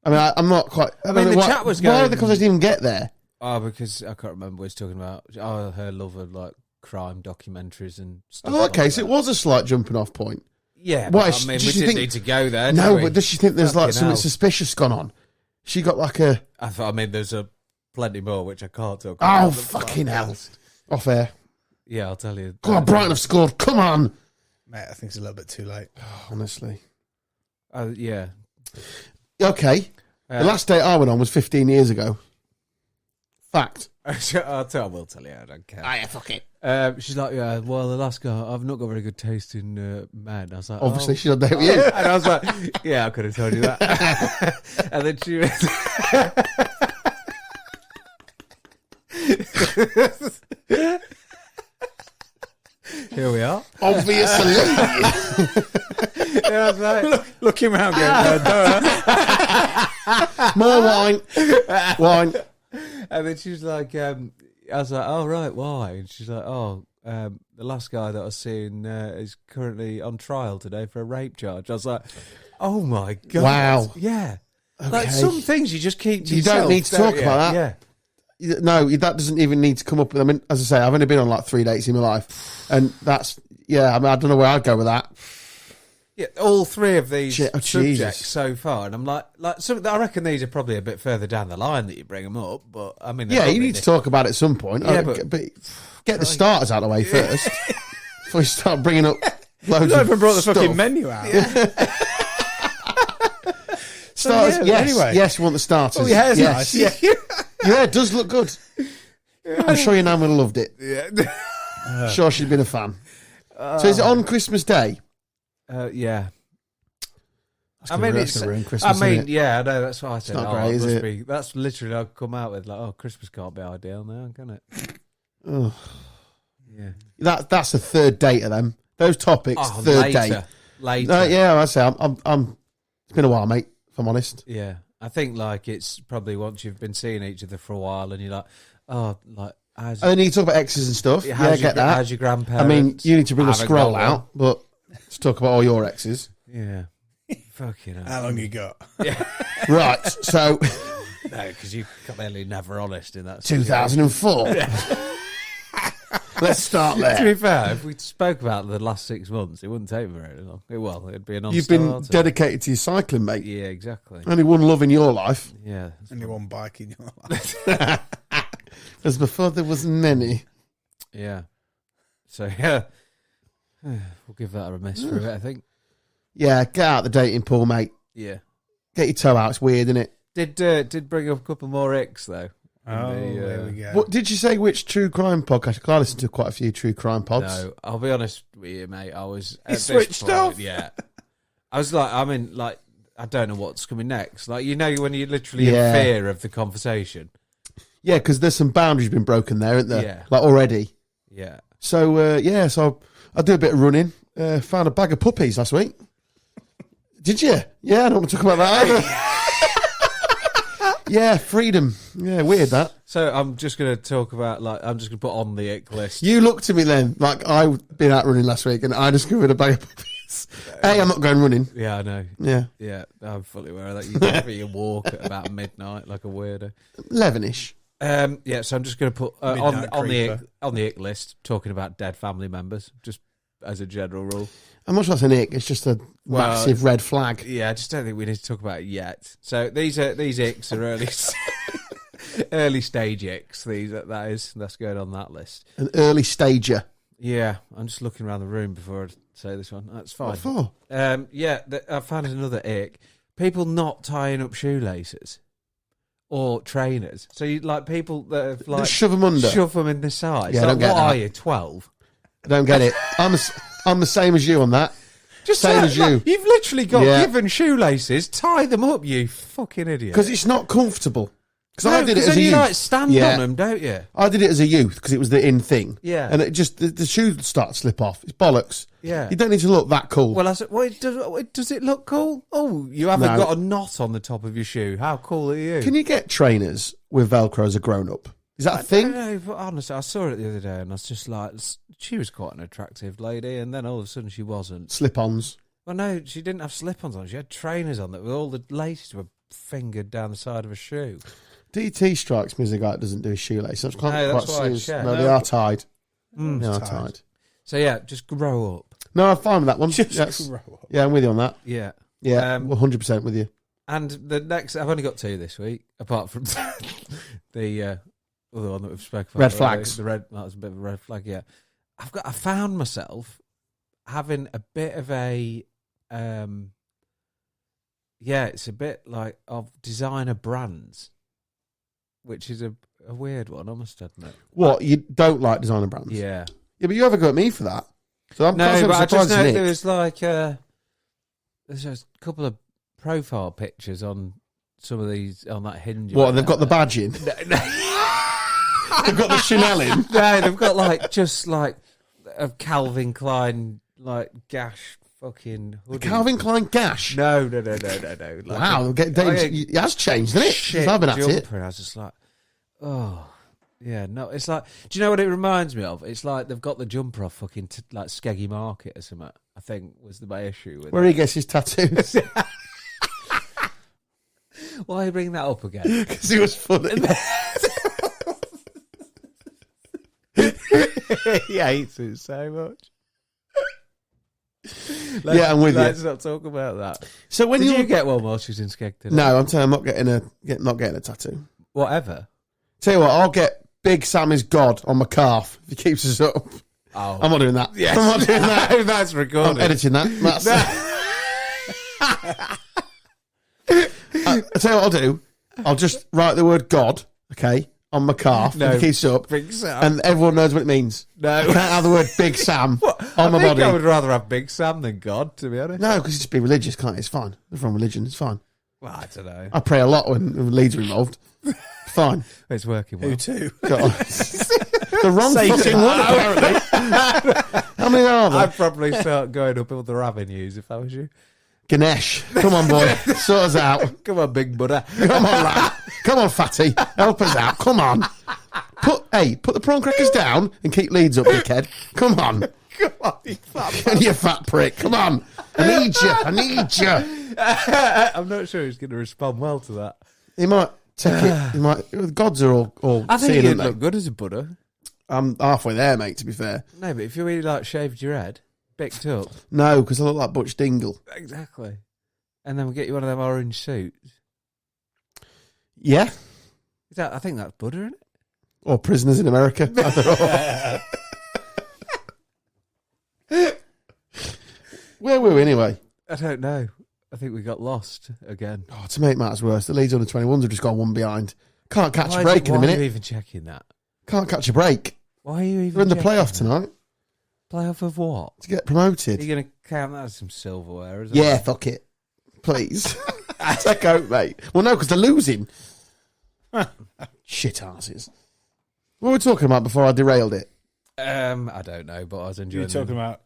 I mean, I'm not quite... I mean, don't know the chat was Why going- did the conversation even get there? Oh, because I can't remember what he's talking about. Oh, her love of, like, crime documentaries and stuff. Oh, okay, like so that. it was a slight jumping off point. Yeah, Why, but, I mean, does we she didn't think- need to go there, No, did we? but does she think there's like Fucking something hell. suspicious gone on? She got like a... I mean, there's plenty more, which I can't talk about. Oh, fucking hell. Off air. Yeah, I'll tell you. Come on, Brighton have scored. Come on. Mate, I think it's a little bit too late. Honestly. Yeah. Okay. The last date I went on was 15 years ago. Fact. I will tell you, I don't care. Yeah, fuck it. She's like, yeah, well, the last guy, I've not got very good taste in men. I was like, Obviously, oh. she's on date with you. And I was like, yeah, I could have told you that. And then she was... Here we are. Obviously. And I was like, Looking around going, More wine. Wine. and then she was like, I was like, oh, right, why? And she's like, oh, the last guy that I was seeing is currently on trial today for a rape charge. I was like, oh my God. Wow. Yeah. Okay. Like some things you just keep to You don't yourself, need to talk you? about that. Yeah. No, that doesn't even need to come up with. I mean, as I say, I've only been on like 3 dates in my life. And that's, I mean, I don't know where I'd go with that. Yeah, all three of these Jesus. subjects so far, and I'm like, I reckon these are probably a bit further down the line that you bring them up, but I mean, Yeah, you need to talk about it at some point. Yeah, but get the starters out of the way first before you start bringing up loads not of even brought the stuff. fucking menu out. Starters, yeah, yes, anyway. yes, we want the starters. Oh, your hair's yes. nice. Yeah, it does look good. I'm sure your nan would have loved it. Yeah. Sure, she'd been a fan. So is it on Christmas Day? Yeah. That's gonna ruin Christmas, I mean, isn't it? yeah, I know. That's what I said. not great, it is must it? be- that's literally I've come out with like, oh, Christmas can't be ideal now, can it? Oh, Yeah. that's the third date of them. Those topics, Oh, third later. date. Later. Yeah, I say I'm. It's been a while, mate. If I'm honest. Yeah. I think like it's probably once you've been seeing each other for a while, and you're like, oh, like how's And then you talk about exes and stuff. how's Yeah, I your, get that. How's your grandparents? I mean, you need to bring a I haven't scroll got out, but let's talk about all your exes. Yeah. Fucking hell. How long you got? Right, so No, because you clearly never honest in that. 2004. Let's start To there. be fair, if we spoke about the last 6 months, it wouldn't take me very long. It'd be a non-starter. You've been dedicated to your cycling, mate. Yeah, exactly. Only one love in your life. Yeah. Only one bike in your life. As before there was many. Yeah. So, yeah. We'll give that a miss for a bit, I think. Yeah, get out the dating pool, mate. Yeah. Get your toe out. It's weird, isn't it? Did bring up a couple more icks, though. Oh, there we go. What did you say? Which true crime podcast? 'Cause I listened to quite a few true crime pods. No, I'll be honest with you, mate. I was at this switched point, off. Yeah, I was like, I don't know what's coming next. Like, when you're literally Yeah. in fear of the conversation. Yeah, because there's some boundaries been broken there, isn't there? Yeah. Like already. Yeah. So so I do a bit of running. Found a bag of puppies last week. Did you? Yeah, I don't want to talk about that either. Yeah, freedom. Yeah, weird that. So I'm just going to talk about, I'm just going to put on the ick list. You looked at me then like I've been out running last week and I discovered a bag of puppies. Hey, I'm not going running. Yeah, I know. Yeah. Yeah, I'm fully aware of that. You go for your walk at about midnight like a weirdo. 11ish. Yeah, so I'm just going to put on Midnight the ick list, talking about dead family members, just as a general rule. I'm not sure that's an ick. It's just a massive red flag. Yeah, I just don't think we need to talk about it yet. So these icks are early stage icks. That's going on that list. An early stager. Yeah, I'm just looking around the room before I say this one. That's fine. What for? I found another ick. People not tying up shoelaces or trainers. So you people that have Just shove them under. shove them in the side. Yeah, I So don't get what that. are you, 12? I don't get it. I'm the same as you on that. Just Same as you. You've literally got Yeah. given shoelaces. Tie them up, you fucking idiot. Because it's not comfortable. Because I did it as then a you youth. stand Yeah. on them, don't you? I did it as a youth because it was the in thing. Yeah. And it just, the shoes start to slip off. It's bollocks. Yeah. You don't need to look that cool. Well, I said, does it look cool? Oh, you haven't No. got a knot on the top of your shoe. How cool are you? Can you get trainers with Velcro as a grown up? Is that a I thing? don't know, but honestly, I saw it the other day and I was just like, she was quite an attractive lady, and then all of a sudden she wasn't. Slip ons. Well, no, she didn't have slip-ons on. She had trainers on that with all the laces were fingered down the side of a shoe. DT strikes me as a guy that doesn't do his shoelace. That's quite, No, that's quite why I serious. checked. No, they No. are tied. Mm. They are Tied. tied. So yeah, just grow up. No, I'm fine with that one. Just Yes. grow up. Yeah, I'm with you on that. Yeah. Yeah, 100% with you. And the next, I've only got 2 this week, apart from the other one that we've spoken about. Red flags. The red, that was a bit of a red flag, yeah. I found myself having a bit of a, it's a bit like of designer brands, which is a weird one, I must admit. What, you don't like designer brands? Yeah. Yeah, but you ever go at me for that. So I'm No, quite but I just surprised know Nick. there was there's a couple of profile pictures on some of these, on that Hinge. What, they've got the badge in? They've got the Chanel in? No, they've got just a Calvin Klein gash fucking hoodie. Calvin Klein gash? No. Wow, it has changed, hasn't it? Shit Since I've been at jumper, it. and I was just like, oh, yeah, no. It's like, do you know what it reminds me of? It's like they've got the jumper off fucking Skeggy Market or something. I think was my issue with Where it. he gets his tattoos. Why are you bringing that up again? Because he was funny. He hates it so much. Yeah, I'm with you. Let's not talk about that. So when Did you get one while she was in Skeg today? No, I'm telling you, I'm not getting a tattoo. Whatever. Tell you what, I'll get Big Sam is God on my calf if he keeps us up. Oh. I'm not doing that. Yes. I'm not doing that. That's I'm recorded. editing that. That's I'll tell you what I'll do. I'll just write the word God, okay, on my calf No. if he keeps us up. Big Sam. And everyone knows what it means. No. I can't have the word Big Sam on my I think body. I would rather have Big Sam than God, to be honest. No, because it's just be religious, can't it? It's fine. They're from religion, it's fine. Well, I don't know. I pray a lot when Leeds are involved. Fine. It's working well. Who too? God. The wrong Satan. fucking one, apparently. How many are there? I'd probably start going up other avenues if I was you. Ganesh, come on, boy. Sort us out. Come on, big brother. Come on, lad. Come on, fatty. Help us out. Come on. Put the prawn crackers down and keep Leeds up, dickhead. Come on. Come on, you fat You fat prick. Come on. I need you. I'm not sure he's going to respond well to that. He might take it. He might. The gods are all I think seeing, you'd aren't they? look good as a Buddha. I'm halfway there, mate, to be fair. No, but if you really shaved your head, bicked up. No, because I look like Butch Dingle. Exactly. And then we'll get you one of them orange suits. Yeah. I think that's Buddha, isn't it? Or prisoners in America. Where were we anyway? I don't know. I think we got lost again. Oh, to make matters worse, the Leeds under 21s have just gone one behind Can't catch a break in a Why are you minute. even checking that? Can't catch a break. Why are you even We're in the checking playoff that? tonight Playoff of what? to get Are promoted. you going to count that as some silverware? Isn't Yeah, it? fuck it. Please. Take out, mate. Well, no, because they're losing. Shit asses. What were we talking about before I derailed it? I don't know, but I was You enjoying were talking them. about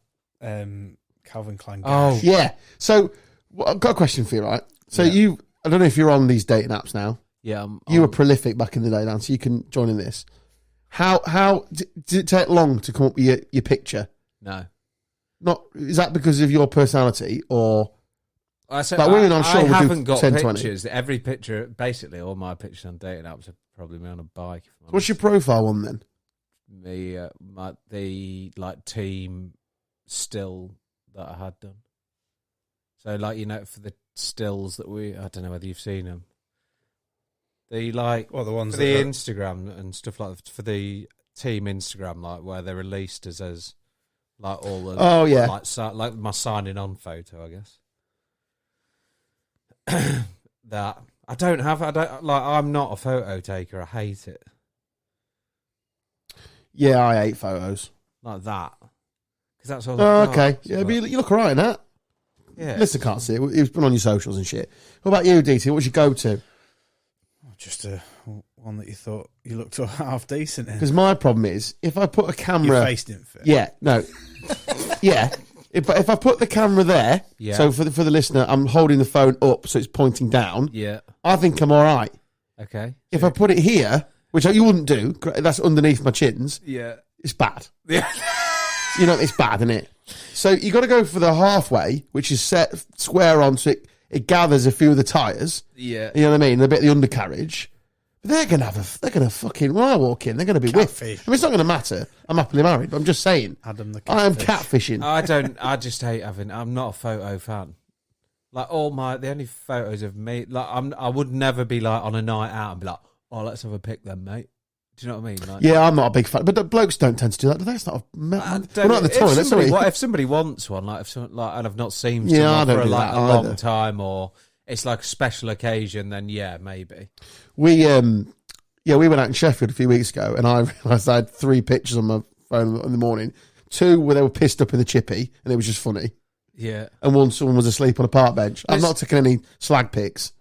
Calvin Klein. Oh. Gash. Yeah. So, I've got a question for you, right? So, Yeah. I don't know if you're on these dating apps now. Yeah, You were prolific back in the day, Dan, so you can join in this. How did it take long to come up with your picture? no. Not is that because of your personality or I said, Like women, I'm sure, I will do haven't got 10, 20. pictures. Every picture, basically, all my pictures on dating apps are probably me on a bike. If I'm what's your profile one then? the like team still that I had done. So like for the stills that I don't know whether you've seen them. The like Well, the ones for the that Instagram and stuff like that, for the team Instagram, like where they're released as like all the Oh yeah. like my signing on photo, I guess. That I don't I'm not a photo taker. I hate it Yeah, I hate photos. like that because that's all. Oh, I've got. okay. Yeah, but you look alright in that. Yeah. Listen, can't see it. It's been on your socials and shit. What about you, DT? What's your go-to? just one that you thought you looked half decent in. Because my problem is, if I put a Your camera... face didn't fit. Yeah, no. Yeah. If I put the camera there, Yeah. so for the listener, I'm holding the phone up so it's pointing down, Yeah. I think I'm all right. Okay. If I put it here, which you wouldn't do, that's underneath my chins, Yeah. it's bad. Yeah. You know, it's bad, isn't it? So you got to go for the halfway, which is set square on so it gathers a few of the tyres. Yeah. You know what I mean? And a bit of the undercarriage. But they're gonna fucking, when I walk in, they're gonna be whiffed. I mean, Catfish. it's not gonna matter. I'm happily married, but I'm just saying. Adam the I am catfish. catfishing. I just hate I'm not a photo fan. Like the only photos of me, like I would never be like on a night out and be like, oh, let's have a pic then, mate. Do you know what I mean? Like, Yeah, I'm not a big fan, but the blokes don't tend to do that. Do they? It's not. We're not at the if toilet. somebody, Sorry. if somebody wants one, like if someone, like, and I've not seen Yeah, I someone don't for do a that long either. time, or it's like a special occasion, then yeah, maybe. We went out in Sheffield a few weeks ago, and I realised I had 3 pictures on my phone in the morning. 2 where they were pissed up in the chippy, and it was just funny. Yeah, And someone was asleep on a park bench. I've It's- not taken any slag pics.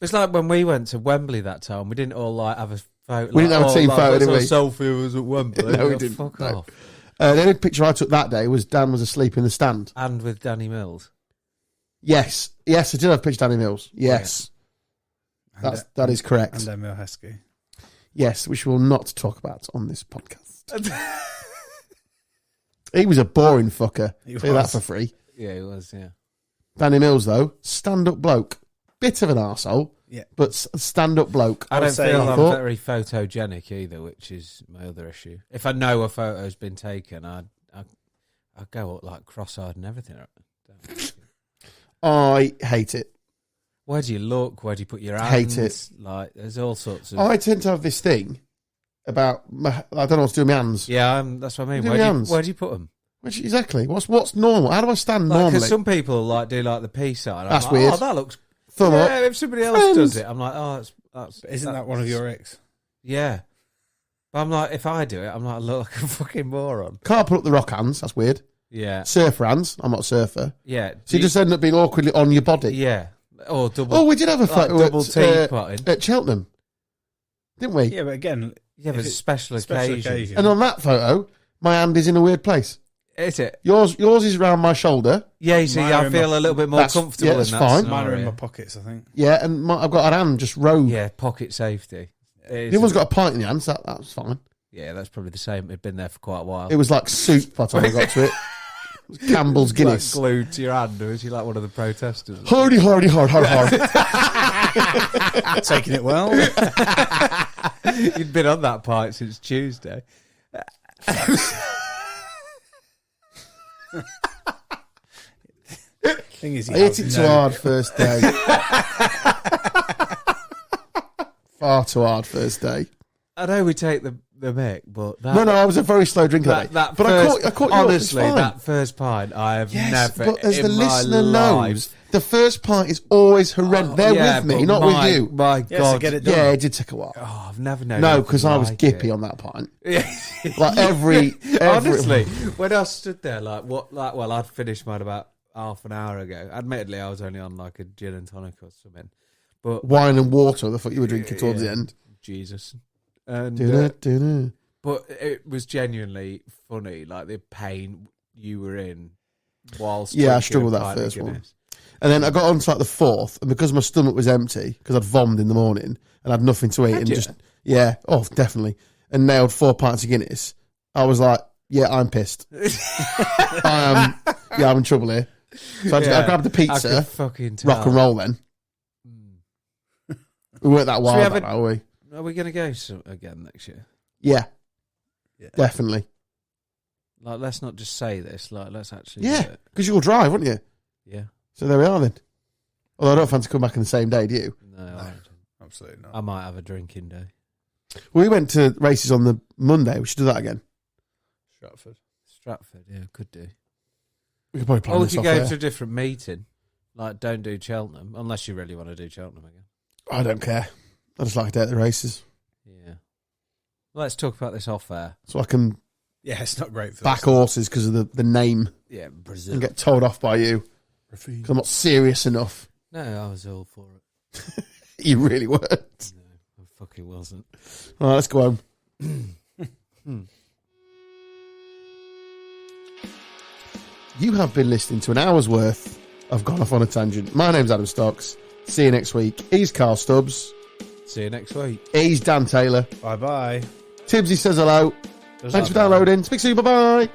it's like when we went to Wembley that time. We didn't all like have a photo. We didn't have a team photo, did we? Selfie was at Wembley. No, we Oh, didn't. Fuck No. off. The only picture I took that day was Dan was asleep in the stand. And with Danny Mills. Yes, I did have a picture of Danny Mills. Yes, that is correct. And Emil Heskey. Yes, which we will not talk about on this podcast. He was a boring fucker. He Say that was. for free. Yeah, it was. Yeah. Danny Mills, though, stand-up bloke. Bit of an arsehole, Yeah. but stand-up bloke. I don't say feel I I'm thought- very photogenic either, which is my other issue. If I know a photo's been taken, I go up like cross-eyed and everything. I hate it. Where do you look? Where do you put your hands? Hate it. Like, there's all sorts of. I tend to have this thing about, I don't know what to do with my hands. Yeah, that's what I mean. Do Where your do, hands. where do you put them? Which, exactly. What's normal? How do I stand Because normally? some people like do like the peace sign. I'm That's like, weird. Oh, that looks. Thumb yeah, up. if somebody else Friends. does it, I'm like, oh, that's. But isn't that one of your ex? Yeah. But I'm like, if I do it, I'm like, I look like a fucking moron. Can't put up the rock hands. That's weird. Yeah. Surfer hands. I'm not a surfer. Yeah. So you just end up being awkwardly on your body. Yeah. Or double. Oh, we did have a like photo double at, teapotting. at Cheltenham, didn't we? Yeah, but again, Yeah, but if it's a it's special special occasion. occasion. And on that photo, my hand is in a weird place. Is it? Yours is around my shoulder. Yeah, you see, Mine are I in feel my- a little bit more That's- comfortable yeah, that's in that fine. Mine are in scenario. my pockets, I think. Yeah, and I've got a hand just rove. Yeah, pocket safety. The other one's got a pint in the hand, so that's fine. Yeah, that's probably the same. It'd been there for quite a while. It was like soup by the time I got to it. It was Campbell's Like Guinness. glued to your hand, or was he like one of the protesters? Hardy, hardy, hard, hard, hard. Taking it well. You'd been on that pint since Tuesday. Thing is, I hit it too hard first day. Far too hard first day. I know we take the the Mick, but that, No, I was a very slow drinker that day. But first, I caught you up, it's honestly, fine. that first pint, I have never but as in the my listener life. knows, the first pint is always horrendous. They're with me, but not with you. My Yes, God. to get it done. Yeah, it did take a while. Oh, I've never known. No, because I was like gippy it. on that pint. Yeah. Like every Honestly, when I stood there, well, I'd finished mine about half an hour ago. Admittedly, I was only on like a gin and tonic or something. But wine and water, the fuck you were drinking towards the end. Jesus. And, Do-do-do-do. but it was genuinely funny, like the pain you were in whilst. Yeah, I drinking struggled a that pint of first one. Guinness. And then I got on to like the fourth, and because my stomach was empty, because I'd vommed in the morning and had nothing to eat, Had and you? just definitely, and nailed 4 pints of Guinness. I was like, yeah, I'm pissed. I'm in trouble here. So I grabbed the I pizza, could fucking tell. rock and roll. Then we weren't that Should we wild, have back, are we? Are we going to go again next year? Yeah, Yeah. definitely. Like, let's not just say this. Like, let's actually. Yeah, do it. because you'll drive, won't you? Yeah. So there we are then. Although I don't fancy coming back on the same day, do you? No, I don't. Absolutely not. I might have a drinking day. We went to races on the Monday. We should do that again. Stratford, yeah, could do. We could probably plan Or we this could off go there. to a different meeting. Like, don't do Cheltenham, unless you really want to do Cheltenham again. I don't care. I just like a day at the races. Yeah. Let's talk about this off air. So I can Yeah, it's not great for back horses because of the name Yeah, Brazil. and get told off by you because I'm not serious enough. No, I was all for it. You really weren't. No, I fucking wasn't. All right, let's go home. You have been listening to an hour's worth of Gone Off on a Tangent. My name's Adam Stocks. See you next week. He's Carl Stubbs. See you next week. He's Dan Taylor. Bye bye. Tibbsy says hello. Thanks for downloading. Speak soon. Bye-bye.